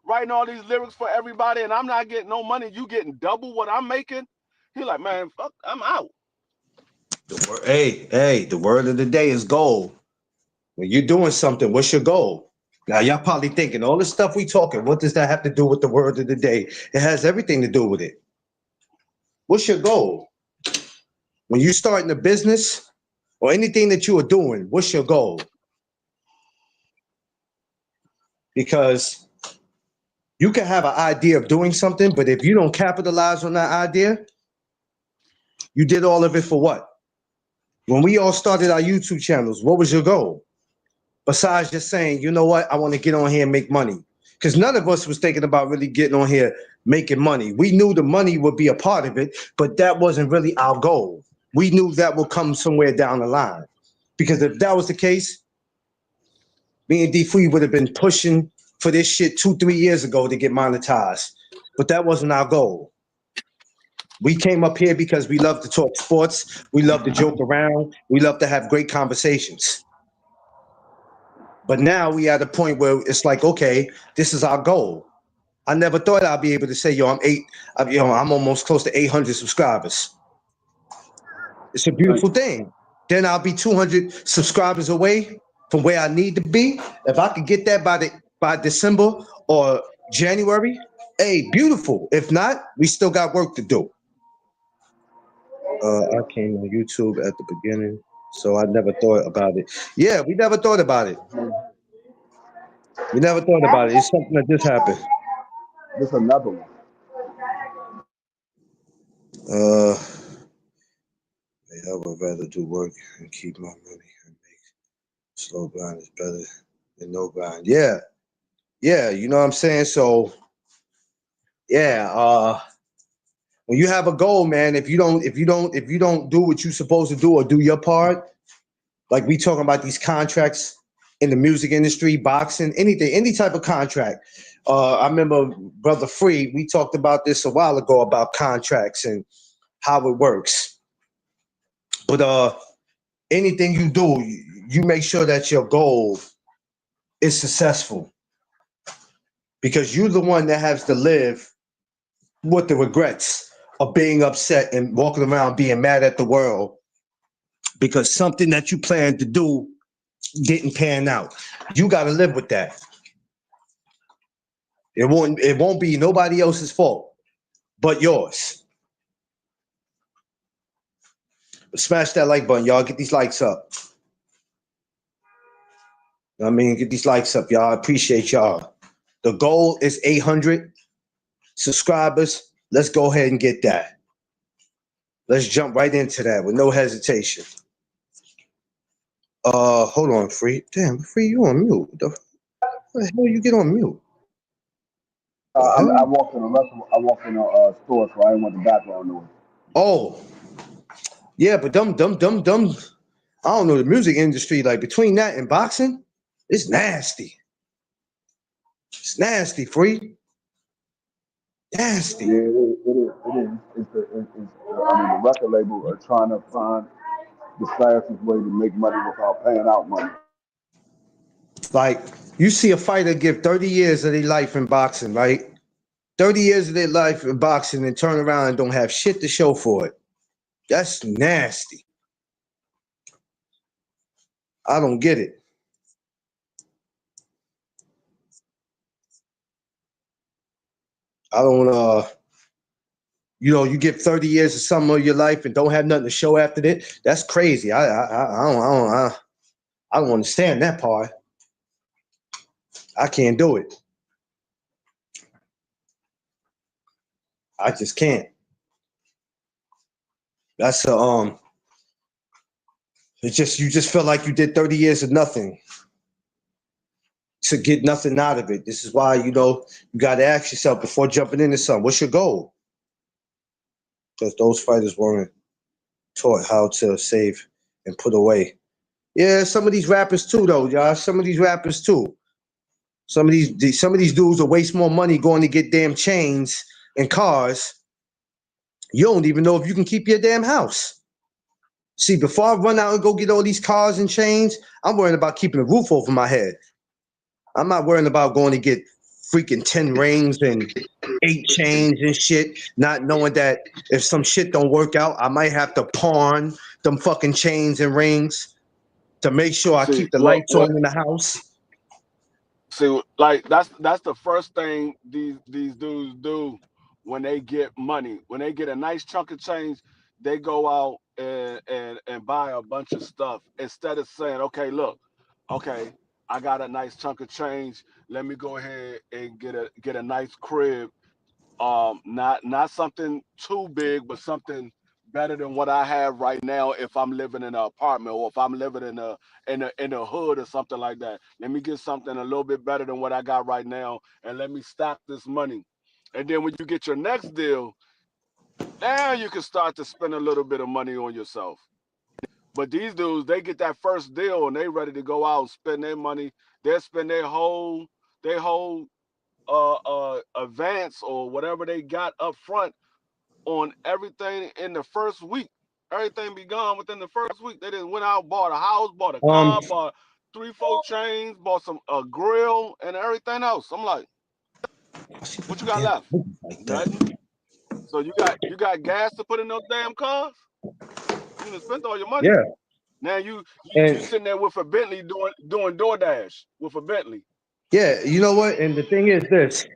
writing all these lyrics for everybody, and I'm not getting no money. You getting double what I'm making?" He like, "Man, fuck, I'm out." Hey, the word of the day is goal. When you're doing something, what's your goal? Now, y'all probably thinking all this stuff we talking, what does that have to do with the word of the day? It has everything to do with it. What's your goal? When you're starting a business or anything that you are doing, what's your goal? Because you can have an idea of doing something, but if you don't capitalize on that idea, you did all of it for what? When we all started our YouTube channels, what was your goal? Besides just saying, you know what, I want to get on here and make money. Because none of us was thinking about really getting on here making money. We knew the money would be a part of it, but that wasn't really our goal. We knew that would come somewhere down the line. Because if that was the case, me and D Free would have been pushing for this shit 2-3 years ago to get monetized. But that wasn't our goal. We came up here because we love to talk sports. We love to joke around. We love to have great conversations. But now we at a point where it's like, okay, this is our goal. I never thought I'd be able to say, yo, I'm almost close to 800 subscribers. It's a Thank beautiful you. thing. Then I'll be 200 subscribers away from where I need to be. If I could get that by December or January, hey, beautiful. If not, we still got work to do. I came on YouTube at the beginning, so I never thought about it. Yeah, we never thought about it. We never thought about it. It's something that just happened. This another one. Uh, I would rather do work and keep my money and make slow grind is better than no grind. Yeah, yeah, you know what I'm saying? So yeah, when you have a goal, man, if you don't do what you're supposed to do or do your part, like we talking about these contracts in the music industry, boxing, anything, any type of contract. I remember Brother Free, we talked about this a while ago about contracts and how it works. But anything you do, you make sure that your goal is successful because you're the one that has to live with the regrets of being upset and walking around being mad at the world because something that you planned to do didn't pan out. You got to live with that. It won't be nobody else's fault but yours. Smash that like button, y'all. Get these likes up. I mean, get these likes up, y'all. I appreciate y'all. The goal is 800 subscribers. Let's go ahead and get that. Let's jump right into that with no hesitation. Hold on, Free. Damn, Free, you on mute. What the hell you get on mute? I walked in a restaurant. I walked in a store, so I didn't want the background noise. Oh, yeah, but dumb. I don't know the music industry. Like between that and boxing, it's nasty. It's nasty, Free. Nasty. Yeah, it is. It is. It is. I mean, the record label are trying to find the fastest way to make money without paying out money. Like you see a fighter give 30 years of their life in boxing, right? 30 years of their life in boxing and turn around and don't have shit to show for it. That's nasty. I don't get it. I don't you give 30 years of some of your life and don't have nothing to show after that. That's crazy. I don't understand that part. I can't do it. I just can't. That's it's just you just feel like you did 30 years of nothing to get nothing out of it. This is why you got to ask yourself before jumping into something, what's your goal? Because those fighters weren't taught how to save and put away. Yeah, some of these rappers too, though, y'all. Some of these rappers too. Some of these dudes will waste more money going to get damn chains and cars. You don't even know if you can keep your damn house. See, before I run out and go get all these cars and chains, I'm worrying about keeping a roof over my head. I'm not worrying about going to get freaking 10 rings and 8 chains and shit, not knowing that if some shit don't work out, I might have to pawn them fucking chains and rings to make sure I See keep the lights on in the house. See, like that's the first thing these dudes do when they get money. When they get a nice chunk of change, they go out and buy a bunch of stuff instead of saying, okay, look, okay, I got a nice chunk of change. Let me go ahead and get a nice crib. Not something too big, but something better than what I have right now if I'm living in an apartment or if I'm living in a hood or something like that. Let me get something a little bit better than what I got right now and let me stack this money. And then when you get your next deal, now you can start to spend a little bit of money on yourself. But these dudes, they get that first deal and they ready to go out and spend their money. They'll spend their whole advance or whatever they got up front on everything in the first week. Everything be gone within the first week. They just went out, bought a house, bought a Um, car, bought. 3-4 chains, bought a grill and everything else. I'm like, what you got left? Nothing. So you got gas to put in those damn cars? You done spent all your money. Yeah. Now you And sitting there with a Bentley doing DoorDash with a Bentley. yeah, you know what? And the thing is this,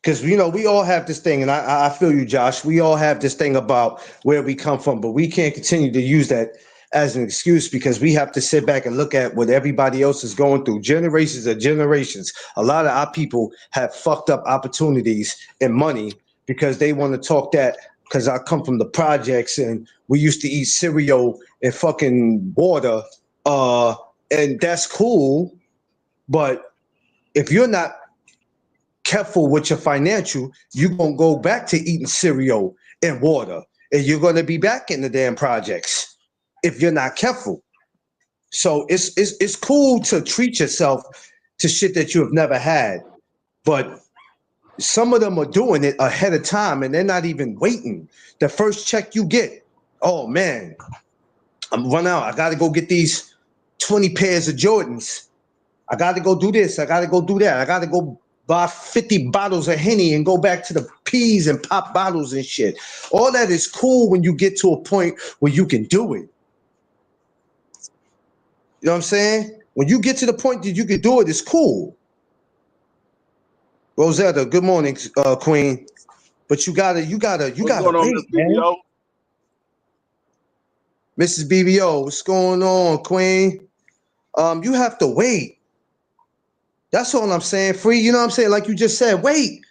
because we all have this thing, and I feel you, Josh. We all have this thing about where we come from, but we can't continue to use that as an excuse because we have to sit back and look at what everybody else is going through. Generations of generations. A lot of our people have fucked up opportunities and money because they want to talk that. Because I come from the projects and we used to eat cereal and fucking water, and that's cool. But if you're not careful with your financial, you're going to go back to eating cereal and water, and you're going to be back in the damn projects if you're not careful. So it's cool to treat yourself to shit that you have never had, but some of them are doing it ahead of time and they're not even waiting. The first check you get, oh man, I'm run out. I got to go get these 20 pairs of Jordans. I got to go do this. I got to go do that. I got to go buy 50 bottles of Henny and go back to the P's and pop bottles and shit. All that is cool when you get to a point where you can do it. You know what I'm saying? When you get to the point that you can do it, it's cool. Rosetta, good morning, Queen. But you gotta wait, man. Mrs. BBO, what's going on, Queen? You have to wait. That's all I'm saying, Free. You know what I'm saying? Like you just said, wait.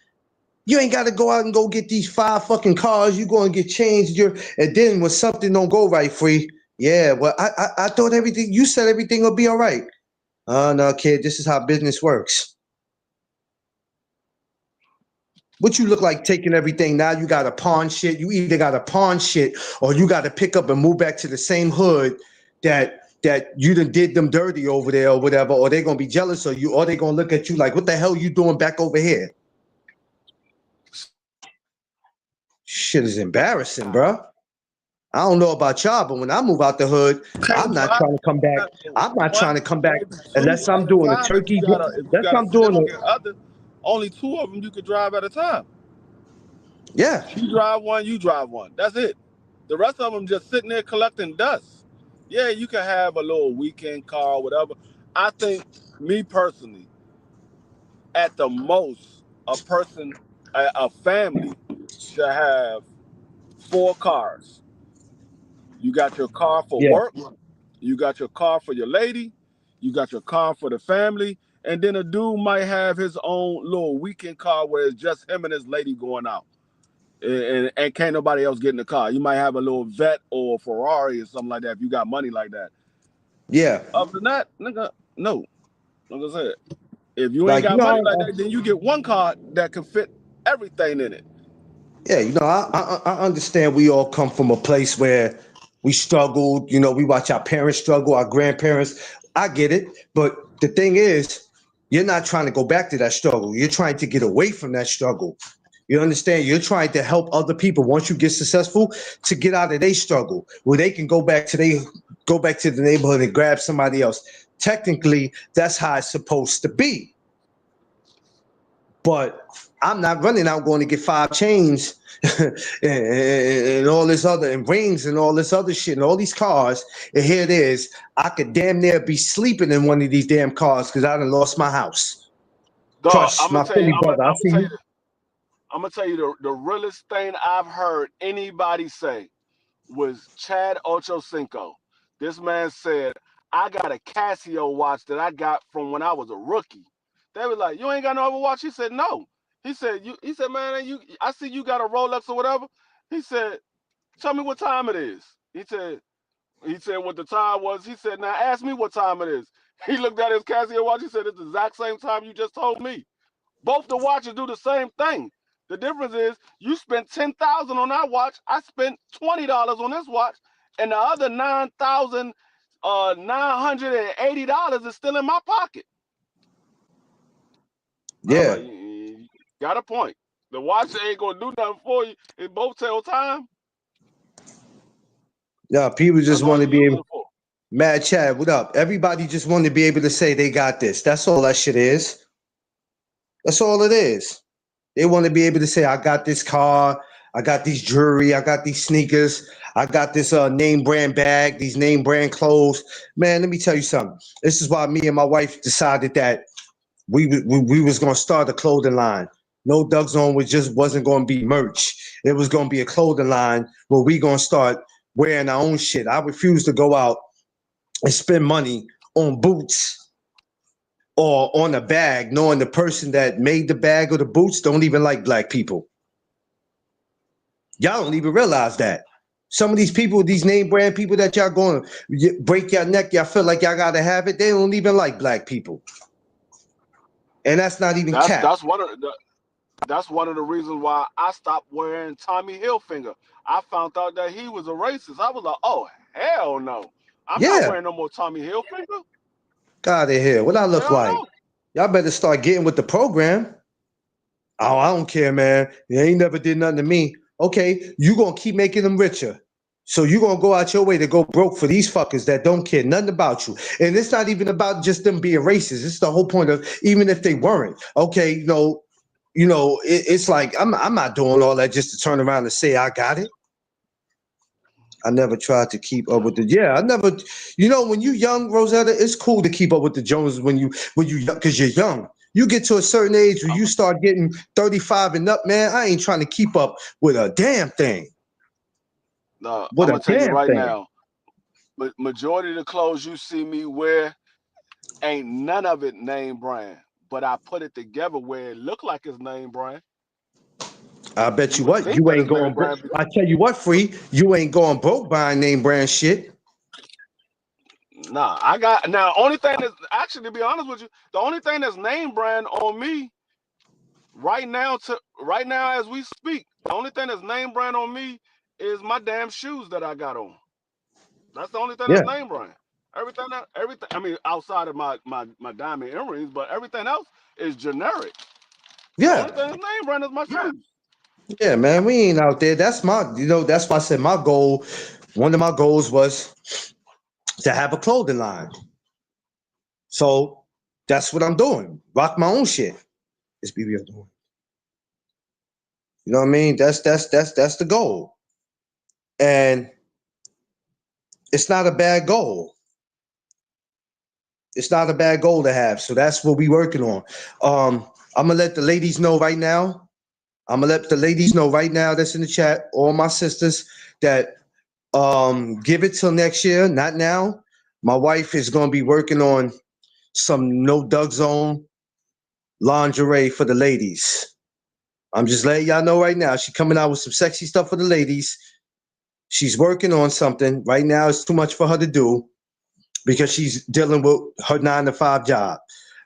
You ain't got to go out and go get these 5 fucking cars. You go and get changed. And then when something don't go right, Free. Yeah, well, I thought everything, you said everything will be all right. No, kid, this is how business works. What you look like taking everything now? You got to pawn shit. You either got to pawn shit or you got to pick up and move back to the same hood that you done did them dirty over there or whatever, or they're going to be jealous of you, or they're going to look at you like, what the hell you doing back over here? Shit is embarrassing, bro. I don't know about y'all, but when I move out the hood, I'm not trying to come back. I'm not trying to come back unless I'm doing a turkey. Unless I'm doing only 2 of them you could drive at a time. Yeah. You drive one, you drive one. That's it. The rest of them just sitting there collecting dust. Yeah, you can have a little weekend car or whatever. I think, me personally, at the most, a family should have 4 cars. You got your car for work, you got your car for your lady, you got your car for the family, and then a dude might have his own little weekend car where it's just him and his lady going out. And can't nobody else get in the car. You might have a little Vet or a Ferrari or something like that if you got money like that. Yeah. Other than that, nigga, no. Like I said, if you ain't got money like that, then you get one car that can fit everything in it. Yeah, I understand we all come from a place where we struggled. We watch our parents struggle, our grandparents. I get it. But the thing is, you're not trying to go back to that struggle. You're trying to get away from that struggle. You understand? You're trying to help other people once you get successful to get out of their struggle, where they can go back to the neighborhood and grab somebody else. Technically, that's how it's supposed to be. But I'm not running out going to get 5 chains and all this other, and rings and all this other shit and all these cars. And here it is. I could damn near be sleeping in one of these damn cars because I done lost my house. Trust my Philly brother. I see you. I'm gonna tell you the realest thing I've heard anybody say was Chad Ochocinco. This man said, I got a Casio watch that I got from when I was a rookie. They were like, you ain't got no other watch? He said, no. He said, man, I see you got a Rolex or whatever. He said, tell me what time it is. He said what the time was. He said, now ask me what time it is. He looked at his Casio watch. He said, it's the exact same time you just told me. Both the watches do the same thing. The difference is you spent $10,000 on that watch. I spent $20 on this watch, and the other $9,980 is still in my pocket. Yeah, you got a point. The watch ain't gonna do nothing for you. It both tell time. Yeah, people just want to be able. Mad Chad, what up? Everybody just want to be able to say they got this. That's all that shit is. That's all it is. They want to be able to say, I got this car, I got these jewelry, I got these sneakers, I got this name brand bag, these name brand clothes. Man, let me tell you something. This is why me and my wife decided that we was gonna start a clothing line. No Doug Zone wasn't gonna be merch. It was gonna be a clothing line where we gonna start wearing our own shit. I refuse to go out and spend money on boots or on a bag, knowing the person that made the bag or the boots don't even like black people. Y'all don't even realize that. Some of these people, these name brand people that y'all going to break your neck, y'all feel like y'all got to have it, they don't even like black people. And that's not even cap. That's one of the reasons why I stopped wearing Tommy Hilfiger. I found out that he was a racist. I was like, oh, hell no. I'm not wearing no more Tommy Hilfiger. God in here. What I look like? No. Y'all better start getting with the program. Oh, I don't care, man. They ain't never did nothing to me. Okay, you gonna keep making them richer. So you gonna go out your way to go broke for these fuckers that don't care nothing about you. And it's not even about just them being racist. It's the whole point of, even if they weren't, okay, it's like I'm not doing all that just to turn around and say I got it. I never tried to keep up with I never, when you young, Rosetta, it's cool to keep up with the Joneses when you because you're young. You get to a certain age where you start getting 35 and up, man. I ain't trying to keep up with a damn thing. No, I'm gonna tell you right now, but majority of the clothes you see me wear ain't none of it name brand, but I put it together where it look like it's name brand. I bet you what, you ain't going broke. I tell you what, Free, you ain't going broke buying name brand shit. Nah, I got only thing that's actually, to be honest with you, the only thing that's name brand on me right now as we speak, the only thing that's name brand on me is my damn shoes that I got on. That's the only thing that's name brand. Everything, I mean, outside of my diamond earrings, but everything else is generic. Yeah. The only thing that's name brand is my shoes. Yeah, man, we ain't out there. That's that's why I said my goal, one of my goals was to have a clothing line. So that's what I'm doing. Rock my own shit. It's BBL doing. You know what I mean? That's the goal. And it's not a bad goal. It's not a bad goal to have. So that's what we working on. I'm gonna let the ladies know right now. That's in the chat, all my sisters, that give it till next year, not now. My wife is gonna be working on some No Doug Zone lingerie for the ladies. I'm just letting y'all know right now. She's coming out with some sexy stuff for the ladies. She's working on something. Right now, it's too much for her to do because she's dealing with her 9-to-5 job.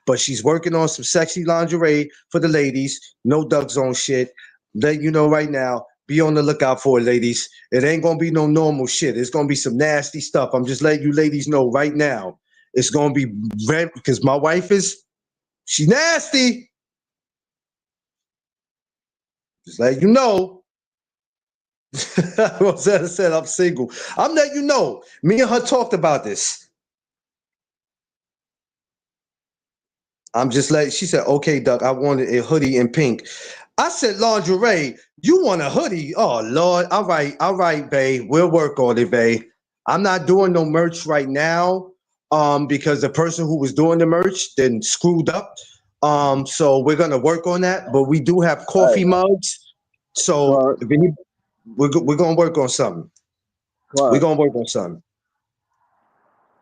But she's working on some sexy lingerie for the ladies. No Doug Zone shit. Let you know right now. Be on the lookout for it, ladies. It ain't gonna be no normal shit. It's gonna be some nasty stuff. I'm just letting you ladies know right now. It's gonna be red because my wife she's nasty. Just let you know. Rosetta said I'm single. I'm letting you know. Me and her talked about this. I'm just like, she said, okay, Doug, I wanted a hoodie in pink. I said, lingerie, you want a hoodie? Oh, Lord. All right, babe. We'll work on it, babe. I'm not doing no merch right now because the person who was doing the merch then screwed up. So we're going to work on that. But we do have coffee mugs. So we're going to work on something. We're going to work on something.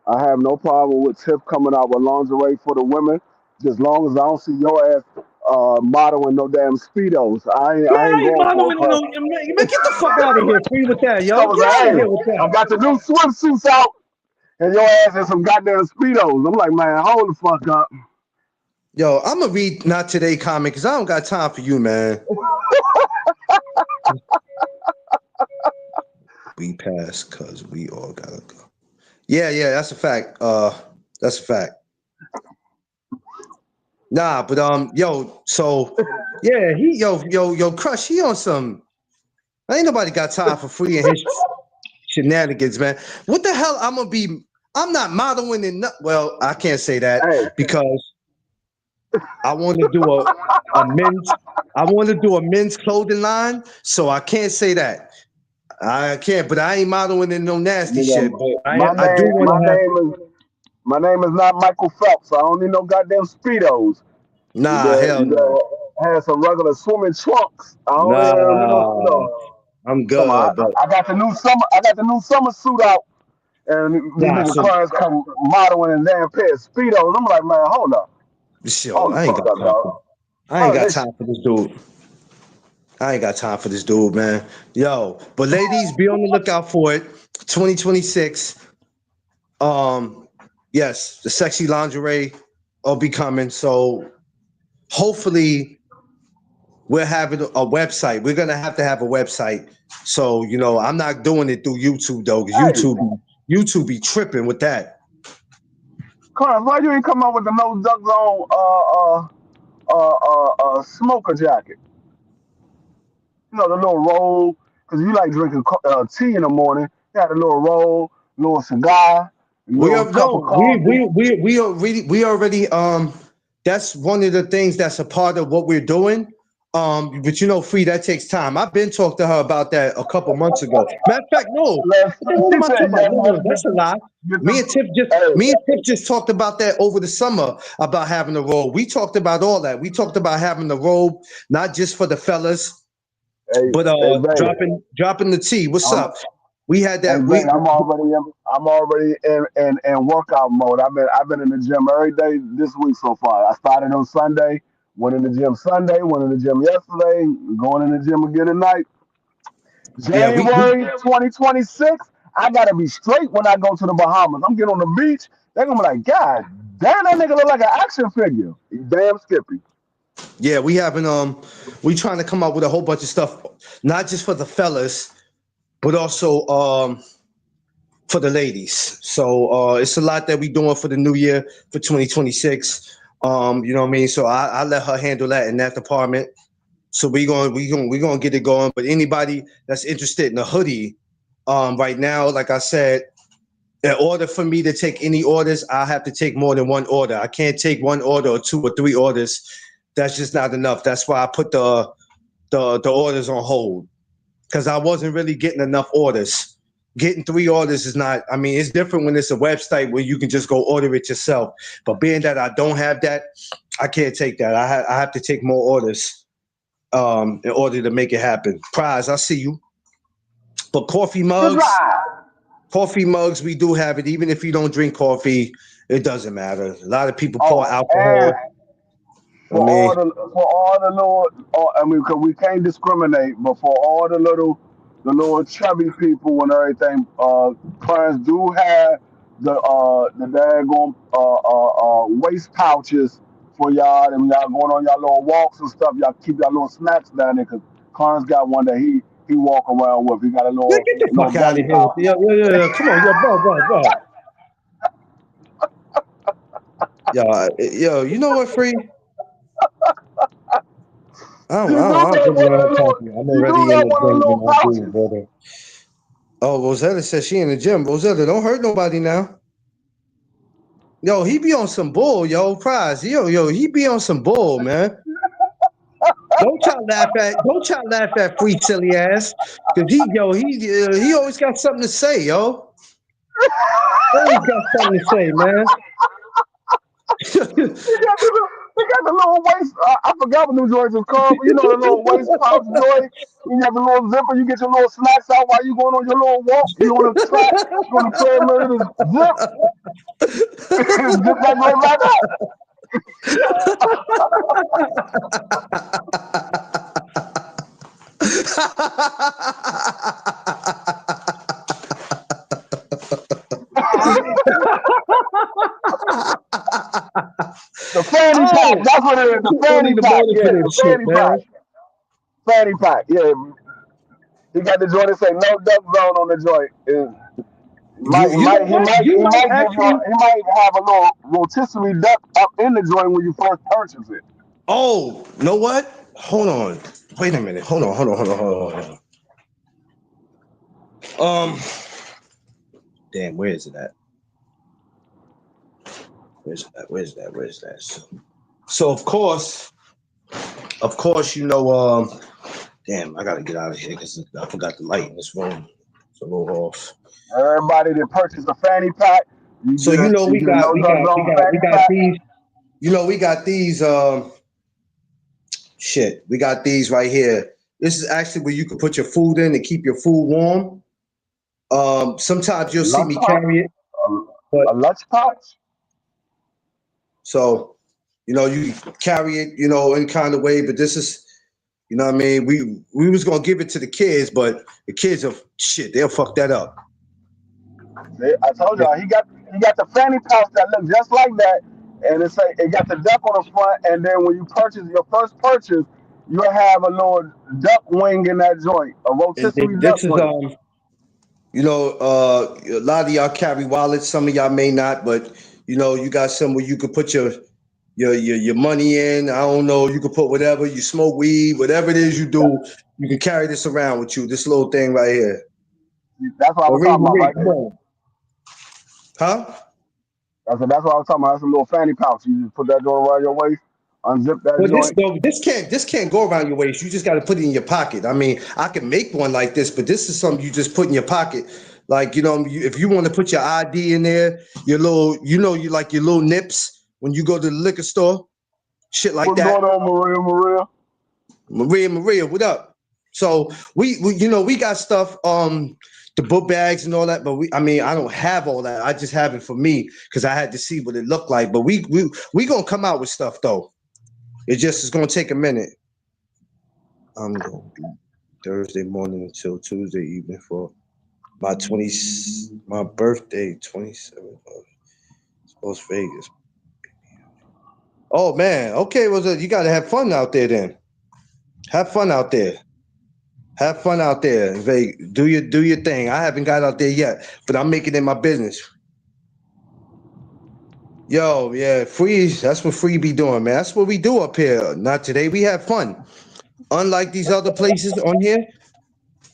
I have no problem with Tiff coming out with lingerie for the women, just long as I don't see your ass modeling no damn Speedos. I ain't going for it. Man, get the fuck out of here, Free, with that, yo. Get out of here with that. I got the new swimsuits out, and your ass in some goddamn Speedos. I'm like, man, hold the fuck up. Yo, I'm gonna read Not Today comment because I don't got time for you, man. We pass because we all gotta go. Yeah, that's a fact. That's a fact. Nah, but yo, so yeah, yo, Crush, he on some. Ain't nobody got time for Free and his shenanigans, man. What the hell? I'm gonna be I'm not modeling in. Well, I can't say that Hey, because I want to do a men's. I want to do a men's clothing line, so I can't say that. I can't, but I ain't modeling in no nasty shit. nigga, But my I do name, want my to have. name is, my name is not Michael Phelps. I don't need no goddamn speedos. Nah, hell You no. gotta have some regular swimming trunks. I don't need no Nah, speedos. I'm Come on, good, but I got the new summer. I got the new summer suit out, and these nah. nigga So, cars come modeling in damn pair of speedos. I'm like, man, shit, hold the I ain't fuck got up, time dog. for. I ain't Oh, got this time for this dude. I ain't got time for this dude, man. Yo, but ladies, be on the lookout for it. 2026. Um, yes, the sexy lingerie will be coming. So hopefully we're having a website. We're gonna have to have a website. So I'm not doing it through YouTube though, because hey, YouTube be tripping with that. Cars, why you ain't come up with the no duck zone smoker jacket? You know, the little roll, because you like drinking tea in the morning. You had a little roll, little cigar, a We little are cup of no, coffee. we already that's one of the things that's a part of what we're doing. But free, that takes time. I've been talking to her about that a couple months ago. Matter of fact, no, what the hell She am I talking said, about? yeah, No, you no, gotta that's a lie. get Me the, and Tiff just hey, me and Tiff just talked about that over the summer about having a robe. We talked about all that. We talked about having the robe, not just for the fellas, hey, but hey, Zay, dropping the T. What's I'm, up? We had hey, that. Zay, I'm already in workout mode. I've been in the gym every day this week so far. I started on Sunday, went in the gym Sunday, went in the gym yesterday, going in the gym again tonight. Yeah, we January 2026, I gotta be straight when I go to the Bahamas. I'm getting on the beach. They're gonna be like, God damn, that nigga look like an action figure. You damn Skippy. Yeah, we trying to come up with a whole bunch of stuff, not just for the fellas, but also for the ladies. So it's a lot that we doing for the new year for 2026. You know what I mean? So I let her handle that in that department. So we gonna get it going. But anybody that's interested in a hoodie, right now, like I said, in order for me to take any orders, I have to take more than one order. I can't take one order or two or three orders. That's just not enough. That's why I put the orders on hold, because I wasn't really getting enough orders. Getting three orders is not. I mean, it's different when it's a website where you can just go order it yourself. But being that I don't have that, I can't take that. I have to take more orders in order to make it happen. Prize, I see you. But Good drive. coffee mugs, we do have it. Even if you don't drink coffee, it doesn't matter. A lot of people pour Oh, and alcohol. I for mean, all the little, I mean, cause we can't discriminate, but for all the little chubby people and everything, parents do have the daggone waist pouches for y'all, and y'all going on y'all little walks and stuff. Y'all keep y'all little snacks down there, cause Clarence got one that he walk around with. He got a man, get the little fuck out belly of here with pouch. the, yo. Come on, yo, bro. Yo, you know what, free? You do I don't got really one of want the to talk little, to you. I'm you do already in got the one of the gym with little my dude, pouches. brother. Oh, Rosetta says she in the gym. Rosetta, don't hurt nobody now. Yo, he be on some bull, yo. Prize, yo, he be on some bull, man. Don't y'all laugh at free silly ass, cause he always got something to say, yo. Always got something to say, man. He got the little waist. I forgot what New Joints is called, but you know the little waist pouch joint. You got the little zipper. You get your little snacks out while you going on your little walk. You on the track, you on the treadmill. You just zip, zip back right back up. The fanny pack. Oh, That's what it is. The don't need fanny the pack. motor for Yeah, the this shit, fanny pack. man. Fanny pack. Yeah. He got the joint that say no duck zone on the joint. You you know what? You He might might give you actually. he might have a little rotisserie duck up in the joint when you first purchase it. Oh, know what? Hold on. Wait a minute. Hold on. Um, damn, where is it at? Where's that? So of course, you know, damn, I gotta get out of here because I forgot the light in this room. It's a little off. Everybody that purchased a fanny pack, So you know, we got pack. these. You know, we got these. Shit, we got these right here. This is actually where you can put your food in and keep your food warm. Sometimes you'll see me carry it. A lunch pouch? So, you know, you carry it, you know, any kind of way, but this is, you know what I mean? We was gonna give it to the kids, but the kids are shit, they'll fuck that up. I told y'all he got the fanny pouch that looks just like that, and it got the duck on the front, and then when you purchase your first purchase, you'll have a little duck wing in that joint, a rotisserie duck wing. You know, a lot of y'all carry wallets, some of y'all may not, but you know, you got some where you could put your money in. I don't know, you could put whatever, you smoke weed, whatever it is you do, you can carry this around with you, this little thing right here. That's what I was talking about right there. Huh? That's what I was talking about. That's a little fanny pouch. You just put that joint around your waist, unzip that joint. This can't go around your waist. You just got to put it in your pocket. I mean, I can make one like this, but this is something you just put in your pocket. Like, you know, if you want to put your ID in there, your little, you know, you like your little nips when you go to the liquor store, shit like that. What's going on, Maria? Maria, what up? So we you know, we got stuff, the book bags and all that, but I don't have all that. I just have it for me because I had to see what it looked like. But we gonna come out with stuff though. It just is gonna take a minute. I'm gonna be Thursday morning until Tuesday evening for my birthday, 27th of Las Vegas. Oh man, okay, you gotta have fun out there then. Have fun out there. Have fun out there. Do your thing. I haven't got out there yet, but I'm making it my business. Yo, yeah, Free, that's what Free be doing, man. That's what we do up here. Not today. We have fun. Unlike these other places on here,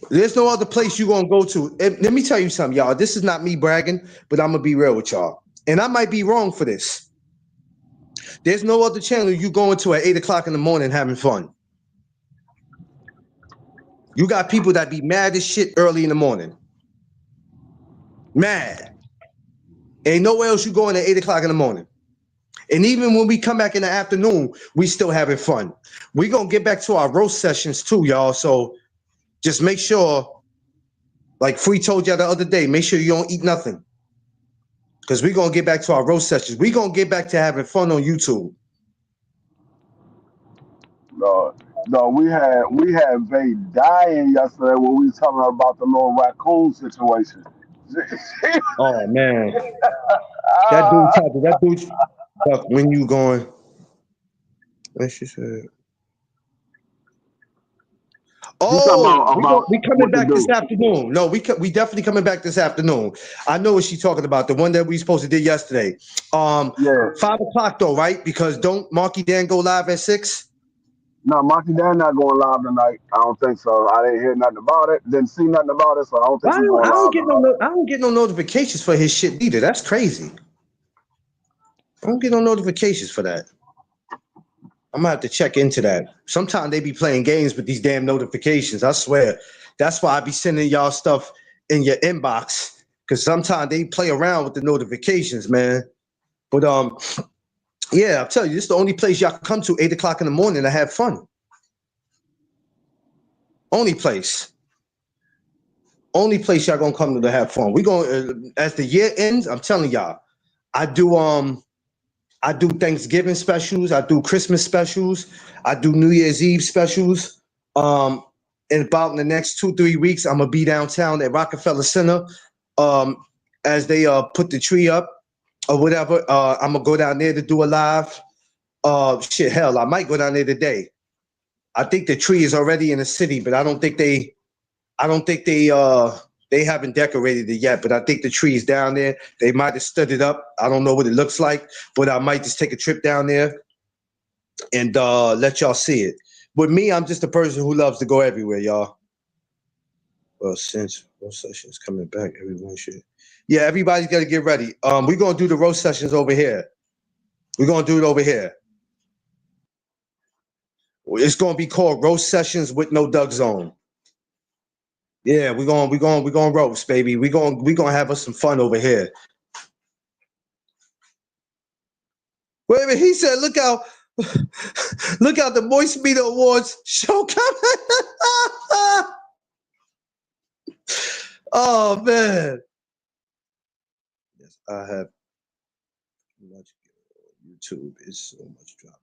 there's no other place you're going to go to. Let me tell you something, y'all. This is not me bragging, but I'm going to be real with y'all. And I might be wrong for this. There's no other channel you going to at 8 o'clock in the morning having fun. You got people that be mad as shit early in the morning. Mad. Ain't nowhere else you going at 8 o'clock in the morning. And even when we come back in the afternoon, we still having fun. We gonna get back to our roast sessions too, y'all. So just make sure, like Free told y'all the other day, make sure you don't eat nothing. Because we gonna get back to our roast sessions. We gonna get back to having fun on YouTube. No, we had Vay dying yesterday when we was talking about the little raccoon situation. Oh man, that dude. Look, when you going? What she said? Oh, we coming back this afternoon. No, we definitely coming back this afternoon. I know what she's talking about. The one that we supposed to do yesterday. 5 o'clock though, right? Because don't Marky Dan go live at 6? No, Marky Dan not going live tonight. I don't think so. I didn't hear nothing about it. Didn't see nothing about it, so I don't think he's going live. I don't get no notifications for his shit either. That's crazy. I don't get no notifications for that. I'm gonna have to check into that. Sometimes they be playing games with these damn notifications. I swear. That's why I be sending y'all stuff in your inbox. Because sometimes they play around with the notifications, man. But yeah, I'll tell you, this is the only place y'all can come to 8 o'clock in the morning to have fun. Only place. Only place y'all gonna come to have fun. We going as the year ends. I'm telling y'all, I do Thanksgiving specials. I do Christmas specials. I do New Year's Eve specials. In about the next 2-3 weeks, I'm gonna be downtown at Rockefeller Center as they put the tree up or whatever. I'm gonna go down there to do a live. Hell, I might go down there today. I think the tree is already in the city, but I don't think they haven't decorated it yet, but I think the tree is down there. They might have stood it up. I don't know what it looks like, but I might just take a trip down there and let y'all see it. With me, I'm just a person who loves to go everywhere, y'all. Well, since roast sessions coming back, everyone should. Yeah, everybody's got to get ready. We're going to do the roast sessions over here. We're gonna do it over here. It's gonna be called Roast Sessions with No Doug Zone. Yeah, we're gonna roast, baby. We're gonna have us some fun over here. Wait a minute, he said, look out the Moist Media Awards show coming. Oh man. Yes, I have much YouTube is so much drama.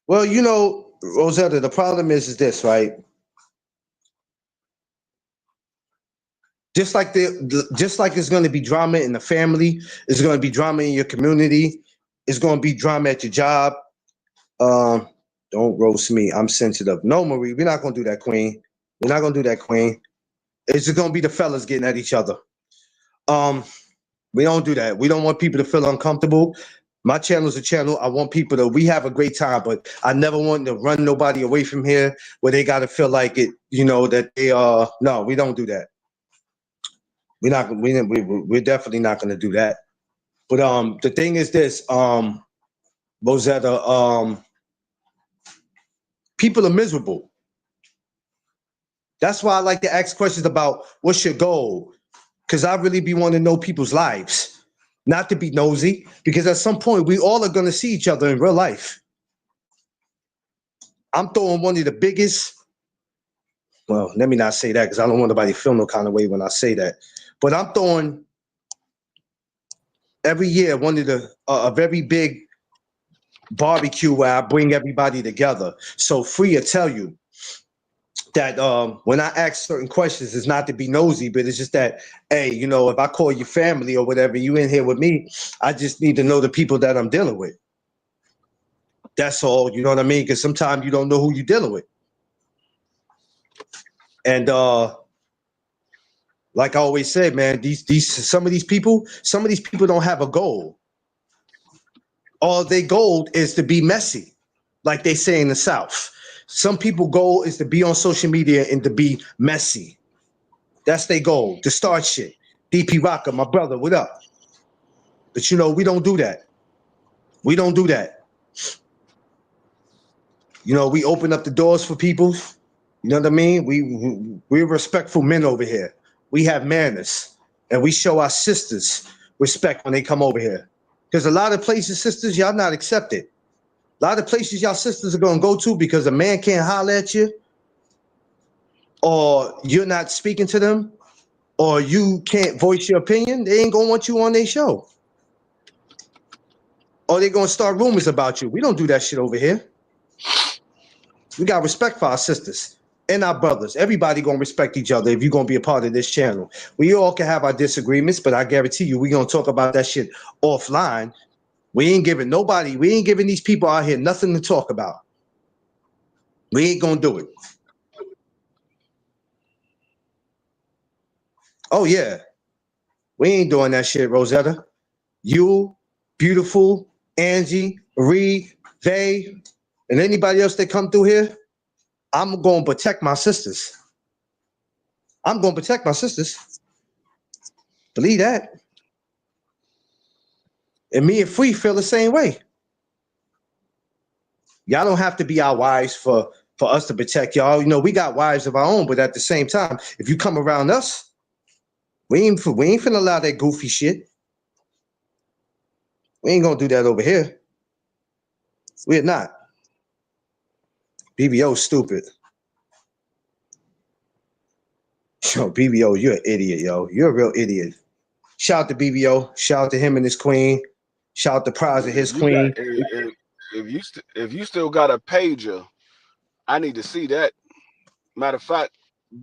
Well, you know, Rosetta, the problem is this, right? Just like it's going to be drama in the family, it's going to be drama in your community, it's going to be drama at your job. Don't roast me. I'm sensitive. No, Marie, we're not going to do that, Queen. We're not going to do that, Queen. It's just going to be the fellas getting at each other. We don't do that. We don't want people to feel uncomfortable. My channel is a channel. I want people to, we have a great time, but I never want to run nobody away from here where they got to feel like it, you know, that they are, no, we don't do that. We're definitely not going to do that. But the thing is this, Rosetta, people are miserable. That's why I like to ask questions about what's your goal? Because I really be wanting to know people's lives, not to be nosy, because at some point we all are going to see each other in real life. I'm throwing one of the biggest, well, let me not say that because I don't want nobody to feel no kind of way when I say that. But I'm throwing every year one of the a very big barbecue where I bring everybody together. So Free will tell you that when I ask certain questions, it's not to be nosy, but it's just that, hey, you know, if I call you family or whatever, you in here with me, I just need to know the people that I'm dealing with. That's all, you know what I mean? Because sometimes you don't know who you're dealing with. And like I always said, man, some of these people don't have a goal. All their goal is to be messy, like they say in the South. Some people goal is to be on social media and to be messy. That's their goal, to start shit. DP Rocker, my brother, what up? But you know, we don't do that. We don't do that. You know, we open up the doors for people. You know what I mean? We're respectful men over here. We have manners, and we show our sisters respect when they come over here. Because a lot of places, sisters, y'all not accepted. A lot of places y'all sisters are going to go to because a man can't holler at you, or you're not speaking to them, or you can't voice your opinion. They ain't going to want you on their show. Or they're going to start rumors about you. We don't do that shit over here. We got respect for our sisters and our brothers. Everybody going to respect each other if you're going to be a part of this channel. We all can have our disagreements, but I guarantee you we're going to talk about that shit offline. We ain't giving these people out here nothing to talk about. We ain't going to do it. Oh, yeah. We ain't doing that shit, Rosetta. You, Beautiful, Angie, Marie, they, and anybody else that come through here, I'm going to protect my sisters. I'm going to protect my sisters. Believe that. And me and Free feel the same way. Y'all don't have to be our wives for us to protect y'all. You know, we got wives of our own, but at the same time, if you come around us, we ain't finna allow that goofy shit. We ain't gonna do that over here. We're not. BBO stupid. Yo, BBO, you're an idiot, yo. You're a real idiot. Shout out to BBO. Shout out to him and his queen. Shout out to Prize and his queen. If you still got a pager, I need to see that. Matter of fact,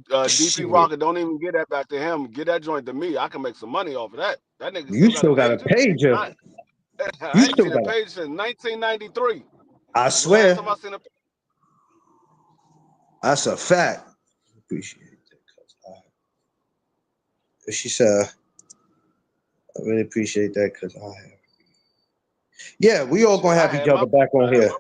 DP Rocket, don't even get that back to him. Get that joint to me. I can make some money off of that. That nigga You still got a pager. I ain't seen a page since 1993. I swear. Last time I seen a page. That's a fact. Appreciate that. She said, I really appreciate that because I have. Yeah, we all gonna have each other back on here.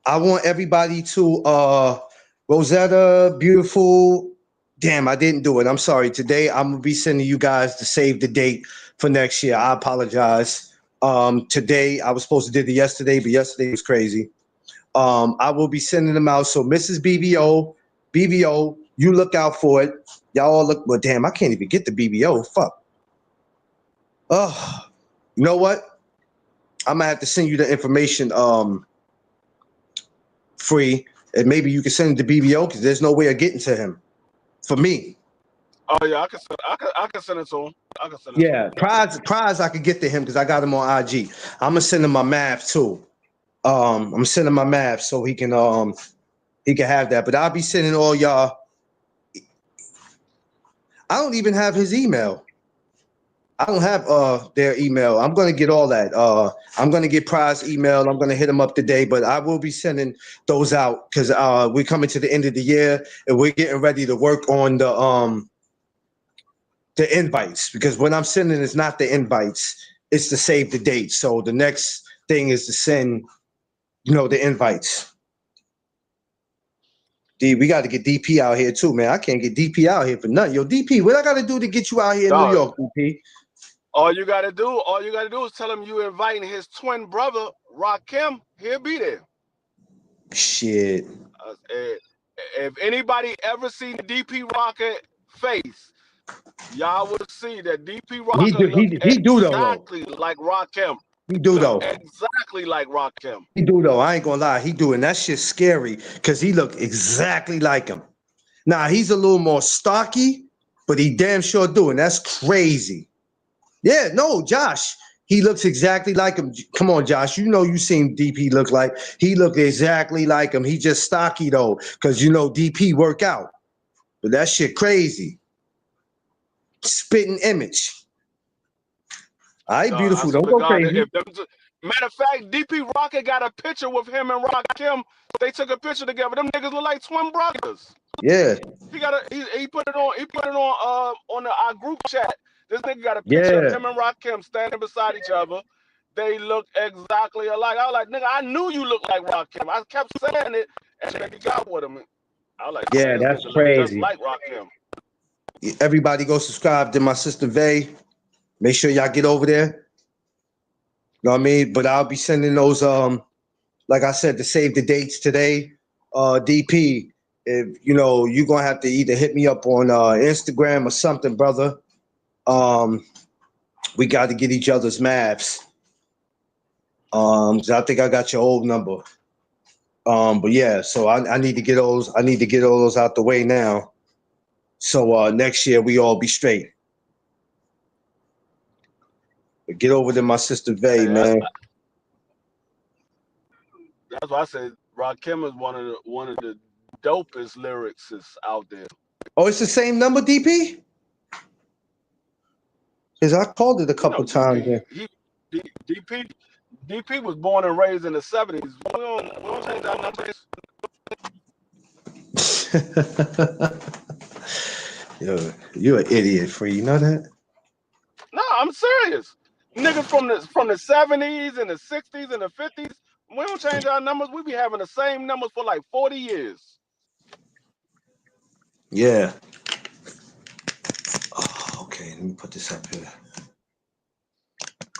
I want everybody to Rosetta, Beautiful. Damn, I didn't do it. I'm sorry. Today I'm gonna be sending you guys to save the date for next year. I apologize. Today I was supposed to do it yesterday, but yesterday was crazy. I will be sending them out. So Mrs. BBO, you look out for it. Y'all all look. Well, damn, I can't even get the BBO. Fuck. Oh, you know what? I'm gonna have to send you the information free, and maybe you can send it to BBO because there's no way of getting to him for me. Oh yeah, I can send it to him. I can send it Yeah, prize I could get to him because I got him on IG. I'm gonna send him my math too. I'm sending my math so he can have that. But I'll be sending all y'all. I don't even have his email. I don't have their email. I'm gonna get all that. I'm gonna get Prize email. I'm gonna hit him up today, but I will be sending those out because we're coming to the end of the year and we're getting ready to work on the invites, because what I'm sending is not the invites, it's to save the date. So the next thing is to send, the invites. We got to get DP out here too, man. I can't get DP out here for nothing. Yo, DP, what I got to do to get you out here in New York, DP? All you gotta do is tell him you inviting his twin brother, Rakim. He'll be there. Shit. If anybody ever seen DP Rocket face, y'all will see that DP Rocket he do exactly like Rakim. He do though. Exactly like Rakim. He do though. I ain't gonna lie. He do, and that shit's scary because he look exactly like him. Now he's a little more stocky, but he damn sure do, and that's crazy. Yeah, no, Josh. He looks exactly like him. Come on, Josh. You know you seen DP look like. He look exactly like him. He just stocky though, because DP work out. But that shit crazy. Spitting image. All right, beautiful. Don't go crazy. Matter of fact, DP Rocket got a picture with him and Rakim. They took a picture together. Them niggas look like twin brothers. Yeah. He put it on our group chat. This nigga got a picture of him and Rakim standing beside each other. They look exactly alike. I was like, nigga, I knew you looked like Rakim. I kept saying it, and then he got with him. I was like, yeah, that's crazy. Just like Rakim. Everybody go subscribe to my sister Vay. Make sure y'all get over there. You know what I mean? But I'll be sending those, like I said, to save the dates today. DP, if you're gonna have to either hit me up on Instagram or something, brother. We got to get each other's maps. I think I got your old number. But yeah, so I need to get those. I need to get all those out the way now. So next year we all be straight. But get over to my sister Vay, man. That's why I said Rakim is one of the dopest lyricists out there. Oh, it's the same number, DP? Because I called it a couple times. DP was born and raised in the 70s. We don't change our numbers. You're an idiot, Free. You know that? No, I'm serious. Niggas from the 70s and the 60s and the 50s, we don't change our numbers. We be having the same numbers for like 40 years. Yeah. Oh, okay, let me put this up here.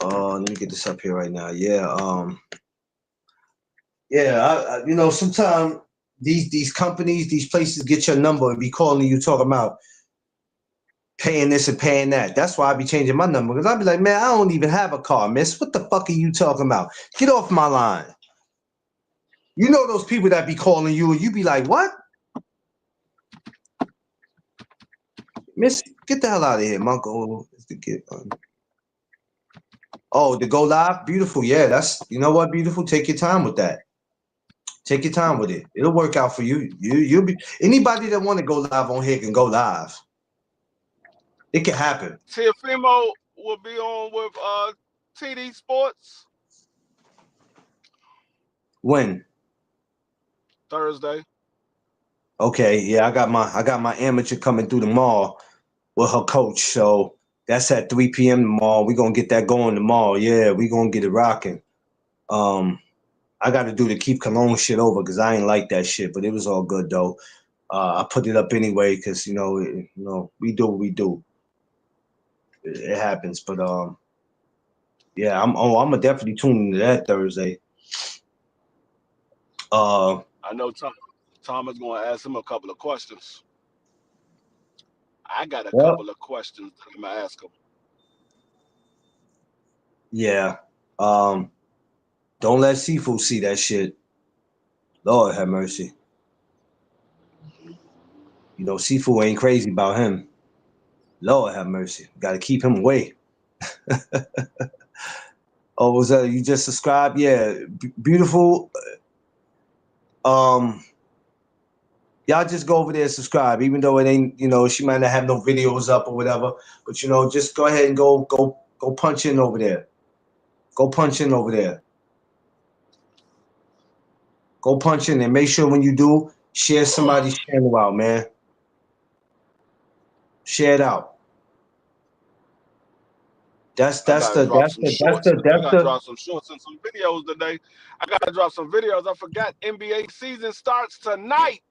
Let me get this up here right now. Yeah. Yeah. Sometimes these companies, these places get your number and be calling you talking about paying this and paying that. That's why I be changing my number, because I be like, man, I don't even have a car, miss. What the fuck are you talking about? Get off my line. You know those people that be calling you and you be like, what? Miss, get the hell out of here. My goal is to get to go live? Beautiful. Yeah, that's, you know what, beautiful? Take your time with that. Take your time with it. It'll work out for you. You'll be, anybody that want to go live on here can go live. It can happen. Teofimo will be on with TD Sports. When? Thursday. Okay, yeah, I got my amateur coming through the mall with her coach. So that's at 3 p.m. tomorrow. We're gonna get that going tomorrow. Yeah, we're gonna get it rocking. I got to do the Keep Cologne shit over because I ain't like that shit, but it was all good though. I put it up anyway because we do what we do. It happens, but Yeah, I'm definitely tuning into that Thursday. I know Thomas going to ask him a couple of questions. I got a Well, couple of questions that I'm going to ask him. yeah. Don't let Seafood see that shit. Lord have mercy. You know, Seafood ain't crazy about him. Lord have mercy. Got to keep him away. Oh, was that you just subscribed? Yeah, beautiful. Y'all just go over there and subscribe, even though it ain't, you know, she might not have no videos up or whatever. But you know, just go ahead and go punch in over there. Go punch in over there. Go punch in and make sure when you do, share somebody's channel out, man. Share it out. I gotta drop some shorts and some videos today. I gotta drop some videos. I forgot NBA season starts tonight.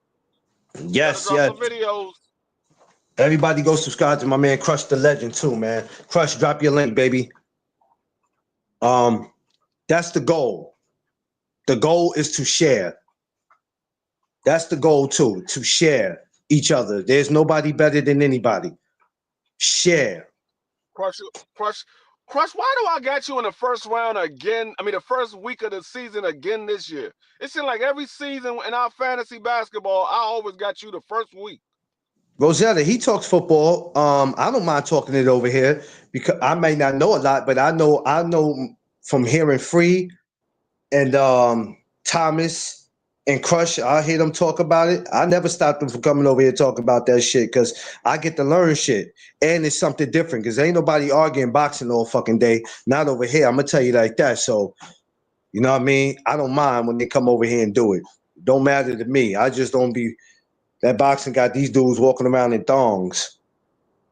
Yes, gotta drop some videos. Everybody go subscribe to my man Crush the Legend too, man. Crush, drop your link, baby. That's the goal. The goal is to share. That's the goal too, to share each other. There's nobody better than anybody. Share. Crush, why do I got you in the first round again? I mean, the first week of the season again this year. It seems like every season in our fantasy basketball, I always got you the first week. Rosetta, he talks football. I don't mind talking it over here because I may not know a lot, but I know from hearing Free and Thomas and Crush, I hear them talk about it. I never stopped them from coming over here talking about that shit because I get to learn shit. And it's something different because ain't nobody arguing boxing all fucking day. Not over here. I'm going to tell you like that. So, you know what I mean? I don't mind when they come over here and do it. Don't matter to me. I just don't be – that boxing got these dudes walking around in thongs.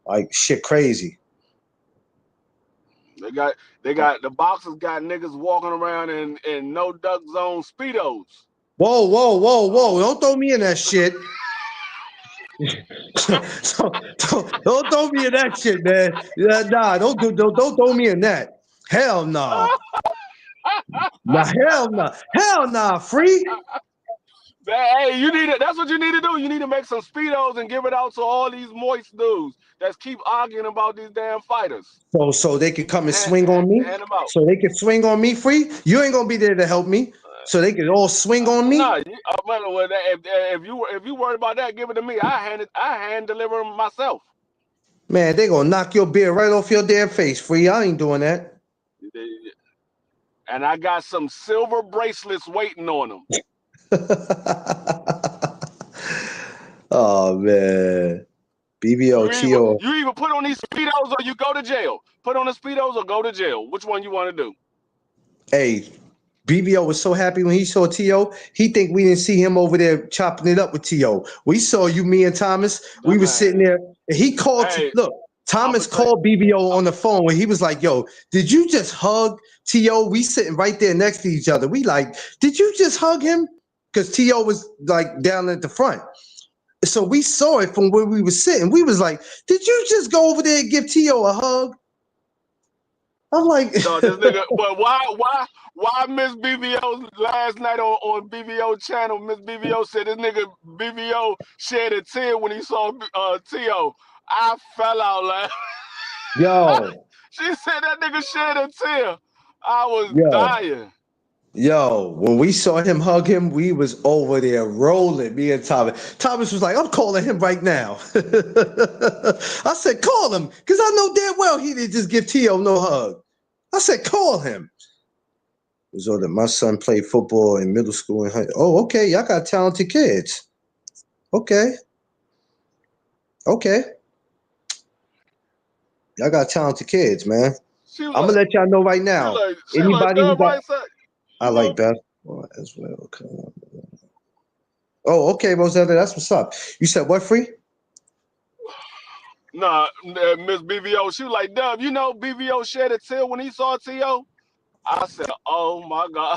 Like shit crazy. They got the boxers got niggas walking around in no duck zone Speedos. Whoa. Don't throw me in that shit. Don't throw me in that shit, man. Nah, don't throw me in that. Hell no. Hell nah, Free. Hey, you need it. That's what you need to do. You need to make some Speedos and give it out to all these moist dudes that keep arguing about these damn fighters. So they could come and swing on me. So they could swing on me, Free. You ain't gonna be there to help me. So they could all swing on me. No, if you worried about that, give it to me. I hand deliver them myself. Man, they gonna knock your beer right off your damn face, Free. I ain't doing that. And I got some silver bracelets waiting on them. Oh man. BBO, Tio. You either put on these Speedos or you go to jail. Put on the Speedos or go to jail. Which one you want to do? Hey, BBO was so happy when he saw T.O. He think we didn't see him over there chopping it up with T.O. We saw you, me and Thomas. We were sitting there. And he called. Look, Thomas called BBO on the phone when he was like, yo, did you just hug T.O.? We sitting right there next to each other. We like, did you just hug him? Because T.O. was like down at the front. So we saw it from where we were sitting. We was like, did you just go over there and give T.O. a hug? I'm like, no, this nigga, but why Miss BBO last night on BBO channel, Miss BBO said this nigga BBO shed a tear when he saw T.O. I fell out laughing. Yo. She said that nigga shed a tear. I was dying. Yo, when we saw him hug him, we was over there rolling, me and Thomas. Thomas was like, I'm calling him right now. I said, call him, because I know damn well he didn't just give T.O. no hug. I said, call him. It was all that my son played football in middle school and high. Oh, okay, y'all got talented kids. Okay. Y'all got talented kids, man. I'm going to let y'all know right now. Anybody who got... I like basketball as well. Oh, okay, Rosetta, that's what's up. You said what, Free? Nah, Miss BBO, she was like, Dub, you know BBO shed a tear when he saw T.O.? I said, oh my God.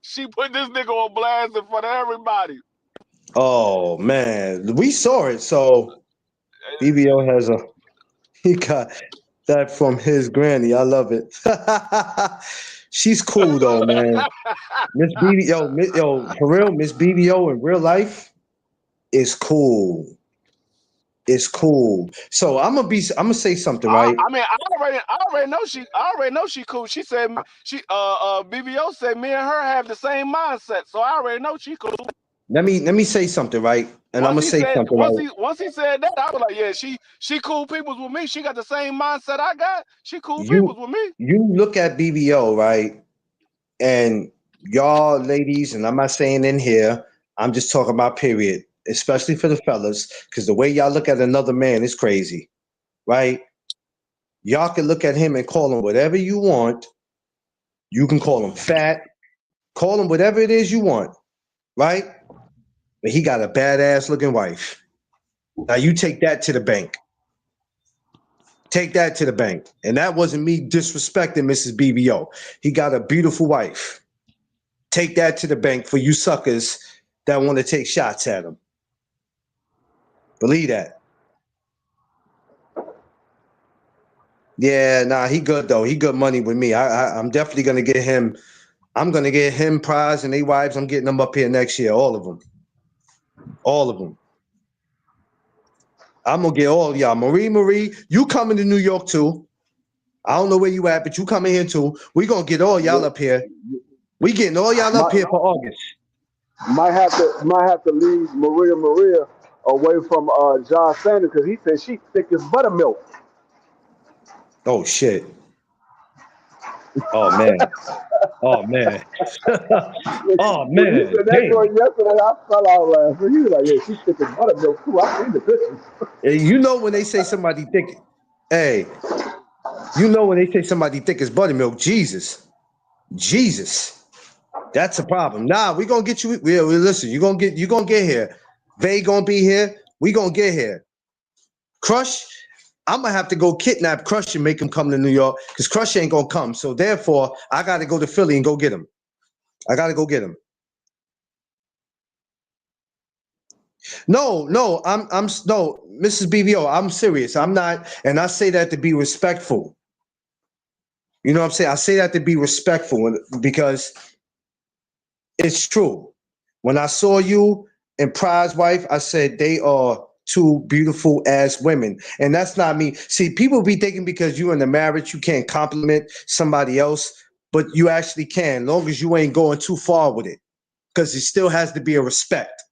She put this nigga on blast in front of everybody. Oh, man. We saw it. So BBO has That from his granny. I love it. She's cool though, man. Miss BBO, yo, for real, Miss BBO in real life is cool. It's cool. So I'm gonna say something, right? I mean, I already know she cool. She said BBO said me and her have the same mindset, so I already know she cool. Let me say something, right? And I'm gonna say something. Once he said that, I was like, yeah, she cool peoples with me. She got the same mindset I got. She cool peoples with me. You look at BBO, right? And y'all ladies, and I'm not saying in here, I'm just talking about period, especially for the fellas, because the way y'all look at another man is crazy, right? Y'all can look at him and call him whatever you want. You can call him fat, call him whatever it is you want, right? But he got a badass looking wife. Now you take that to the bank. Take that to the bank. And that wasn't me disrespecting Mrs. BBO. He got a beautiful wife. Take that to the bank for you suckers that want to take shots at him. Believe that. Yeah, nah, he good though. He good money with me. I'm definitely gonna get him. I'm gonna get him Prize and they wives. I'm getting them up here next year. All of them. All of them. I'm gonna get all y'all. Marie, you coming to New York too? I don't know where you at, but you coming here too. We gonna get all y'all up here. We getting all y'all up here for August. Might have to leave Maria away from John Sanders because he said she thick as buttermilk. Oh shit. Oh man. Oh man. Oh man. He said that girl yesterday. I fell out laughing. He was like, "Yeah, she's thick as buttermilk too." I seen the pictures. You know when they say somebody thick, hey, you know when they say somebody thick as buttermilk, Jesus, that's a problem. Nah, we gonna get you. We listen. You gonna get here. Vay gonna be here. We gonna get here. Crush, I'm gonna have to go kidnap Crush and make him come to New York because Crush ain't gonna come. So therefore, I gotta go to Philly and go get him. I gotta go get him. No, I'm no, Mrs. BBO, I'm serious. I'm not, and I say that to be respectful. You know what I'm saying? I say that to be respectful because it's true. When I saw you and Prize wife, I said they are two beautiful ass women. And that's not me. See, people be thinking because you're in a marriage, you can't compliment somebody else, but you actually can, as long as you ain't going too far with it. Because it still has to be a respect.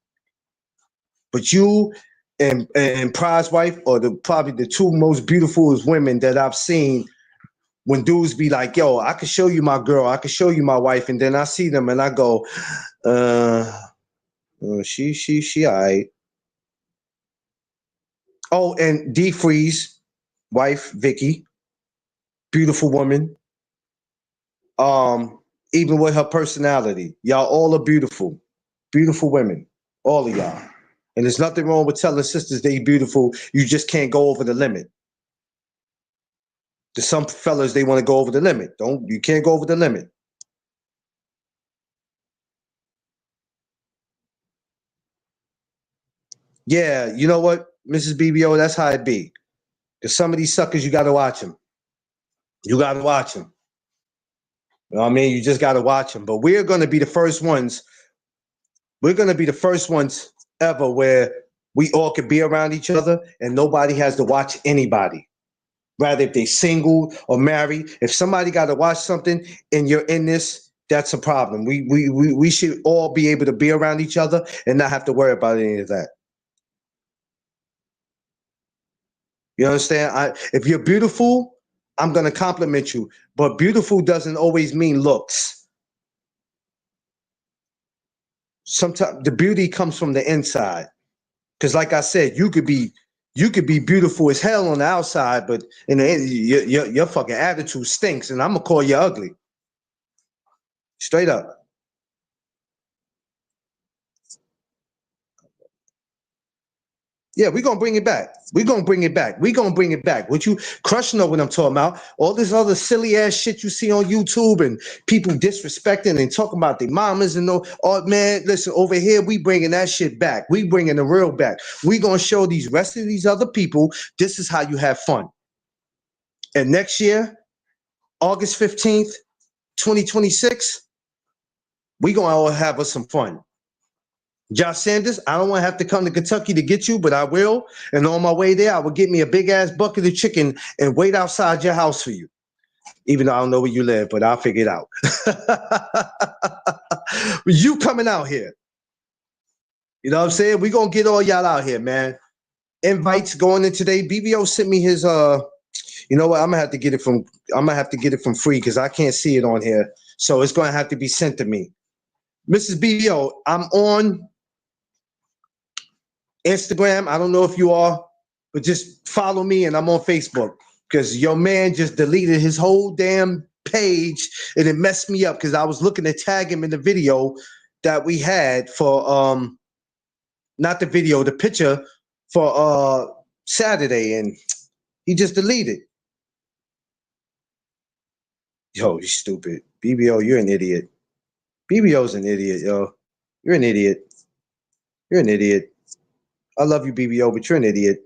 But you and Prize wife are probably the two most beautiful women that I've seen. When dudes be like, "Yo, I could show you my girl, I could show you my wife," and then I see them and I go, she all right. Oh, and D Freeze, wife Vicky, beautiful woman. Even with her personality, y'all all are beautiful, beautiful women, all of y'all. And there's nothing wrong with telling sisters they beautiful. You just can't go over the limit. There's some fellas they want to go over the limit. You can't go over the limit. Yeah, you know what, Mrs. BBO, that's how it be. Because some of these suckers, you got to watch them. You got to watch them. You know what I mean? You just got to watch them. But we're going to be the first ones. We're going to be the first ones ever where we all can be around each other and nobody has to watch anybody. Rather, if they single or married, if somebody got to watch something and you're in this, that's a problem. We should all be able to be around each other and not have to worry about any of that. You understand? If you're beautiful, I'm going to compliment you. But beautiful doesn't always mean looks. Sometimes the beauty comes from the inside. Because like I said, you could be beautiful as hell on the outside, but in the end, your fucking attitude stinks, and I'm going to call you ugly. Straight up. Yeah, we're going to bring it back. We're going to bring it back. We're going to bring it back. What you Crush know what I'm talking about. All this other silly ass shit you see on YouTube and people disrespecting and talking about their mamas and no. Oh, man, listen, over here, we bringing that shit back. We bringing the real back. We going to show these rest of these other people, this is how you have fun. And next year, August 15th, 2026, we gonna all have us some fun. Josh Sanders, I don't want to have to come to Kentucky to get you, but I will. And on my way there, I will get me a big ass bucket of chicken and wait outside your house for you. Even though I don't know where you live, but I'll figure it out. You coming out here. You know what I'm saying? We're gonna get all y'all out here, man. Invites going in today. BBO sent me his you know what? I'm gonna have to get it from free because I can't see it on here. So it's gonna have to be sent to me. Mrs. BBO, I'm on Instagram. I don't know if you are, but just follow me, and I'm on Facebook because your man just deleted his whole damn page and it messed me up because I was looking to tag him in the video that we had for not the video, the picture for Saturday, and he just deleted. Yo, you stupid. BBO, you're an idiot. BBO's an idiot, yo. You're an idiot. You're an idiot. I love you, BBO, but you're an idiot.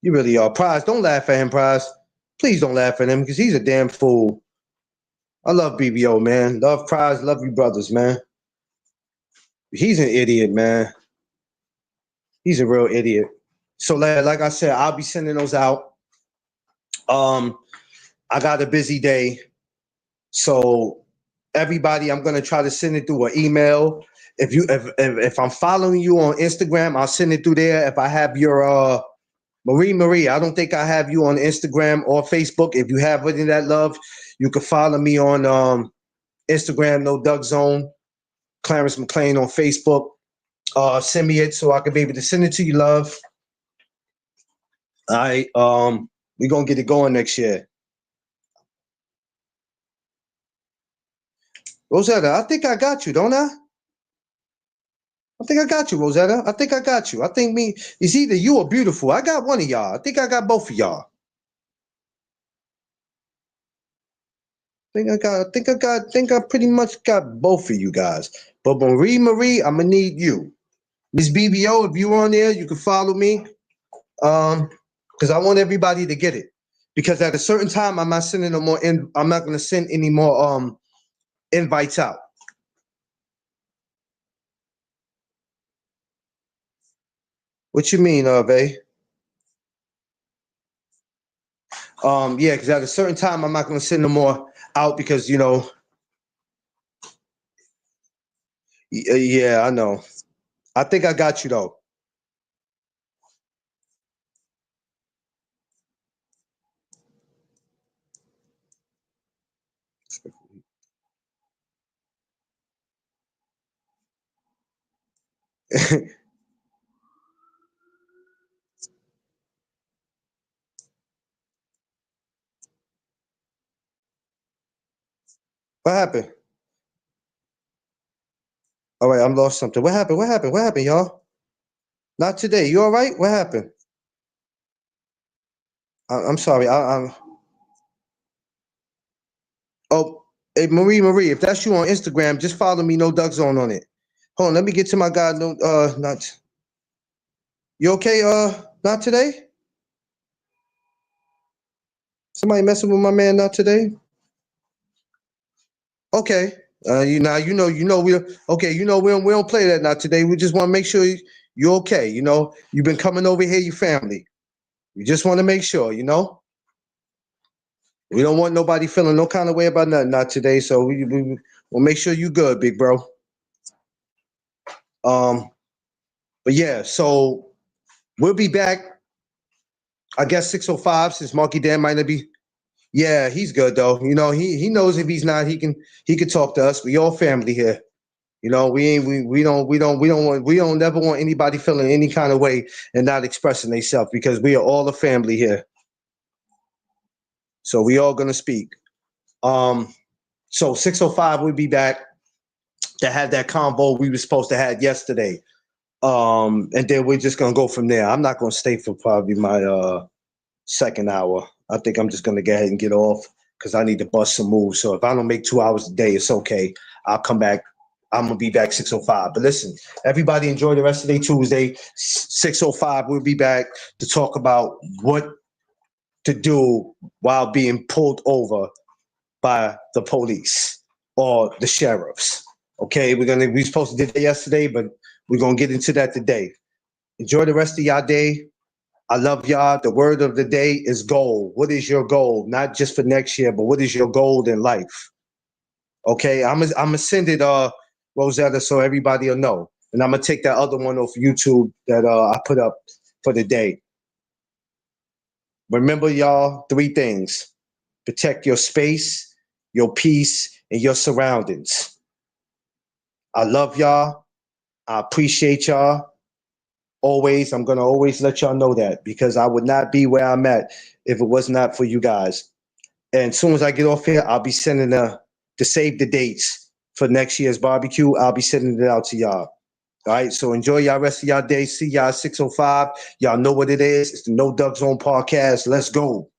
You really are. Prize, don't laugh at him, Prize. Please don't laugh at him because he's a damn fool. I love BBO, man. Love Prize, love you brothers, man. He's an idiot, man. He's a real idiot. So like I said, I'll be sending those out. I got a busy day. So everybody, I'm gonna try to send it through an email. If I'm following you on Instagram, I'll send it through there. If I have your Marie, I don't think I have you on Instagram or Facebook. If you have any of that love, you can follow me on Instagram, No Doug Zone, Clarence McLean on Facebook. Send me it so I can be able to send it to you, love. All right, we're gonna get it going next year. Rosetta, I think I got you, don't I? I think I got you, Rosetta. I think I got you. I think it's either you or Beautiful. I got one of y'all. I think I got both of y'all. I think I pretty much got both of you guys. But Marie, I'm gonna need you. Miss BBO, if you on there, you can follow me. Because I want everybody to get it. Because at a certain time, I'm not sending no more I'm not gonna send any more invites out. What you mean, Vay? Yeah, because at a certain time, I'm not gonna send no more out because you know. Yeah, I know. I think I got you though. What happened? All right, I'm lost something. What happened? What happened? What happened, y'all? Not today. You all right? What happened? I'm sorry. Oh, hey, Marie, if that's you on Instagram, just follow me. No Doug Zone on it. Hold on, let me get to my guy. No, not. You okay? Not today. Somebody messing with my man? Not today. Okay. You know we okay. You know we don't play that not today. We just want to make sure you're okay. You know you've been coming over here, your family. We just want to make sure. You know. We don't want nobody feeling no kind of way about nothing not today. So we'll make sure you good, big bro. But yeah, so we'll be back. I guess 6:05 since Marky Dan might not be. Yeah, he's good though. You know, he knows if he's not, he can talk to us. We all family here. You know, we don't never want anybody feeling any kind of way and not expressing themselves because we are all a family here. So we all gonna speak. So 6:05 we'll be back to have that convo we were supposed to have yesterday. And then we're just gonna go from there. I'm not gonna stay for probably my second hour. I think I'm just gonna go ahead and get off because I need to bust some moves. So if I don't make 2 hours a day, it's okay. I'll come back. I'm gonna be back 6:05. But listen, everybody enjoy the rest of their Tuesday. 6:05, we'll be back to talk about what to do while being pulled over by the police or the sheriffs. Okay, we supposed to do that yesterday, but we're gonna get into that today. Enjoy the rest of y'all day. I love y'all. The word of the day is goal. What is your goal? Not just for next year, but what is your goal in life? Okay, I'm gonna send it Rosetta so everybody will know. And I'm gonna take that other one off YouTube that I put up for the day. Remember, y'all, 3 things. Protect your space, your peace, and your surroundings. I love y'all. I appreciate y'all. Always, I'm going to always let y'all know that, because I would not be where I'm at if it was not for you guys. And as soon as I get off here, I'll be sending the save the dates for next year's barbecue. I'll be sending it out to y'all. All right, so enjoy y'all rest of y'all day. See y'all 6:05. Y'all know what it is. It's the No Duck Zone podcast. Let's go.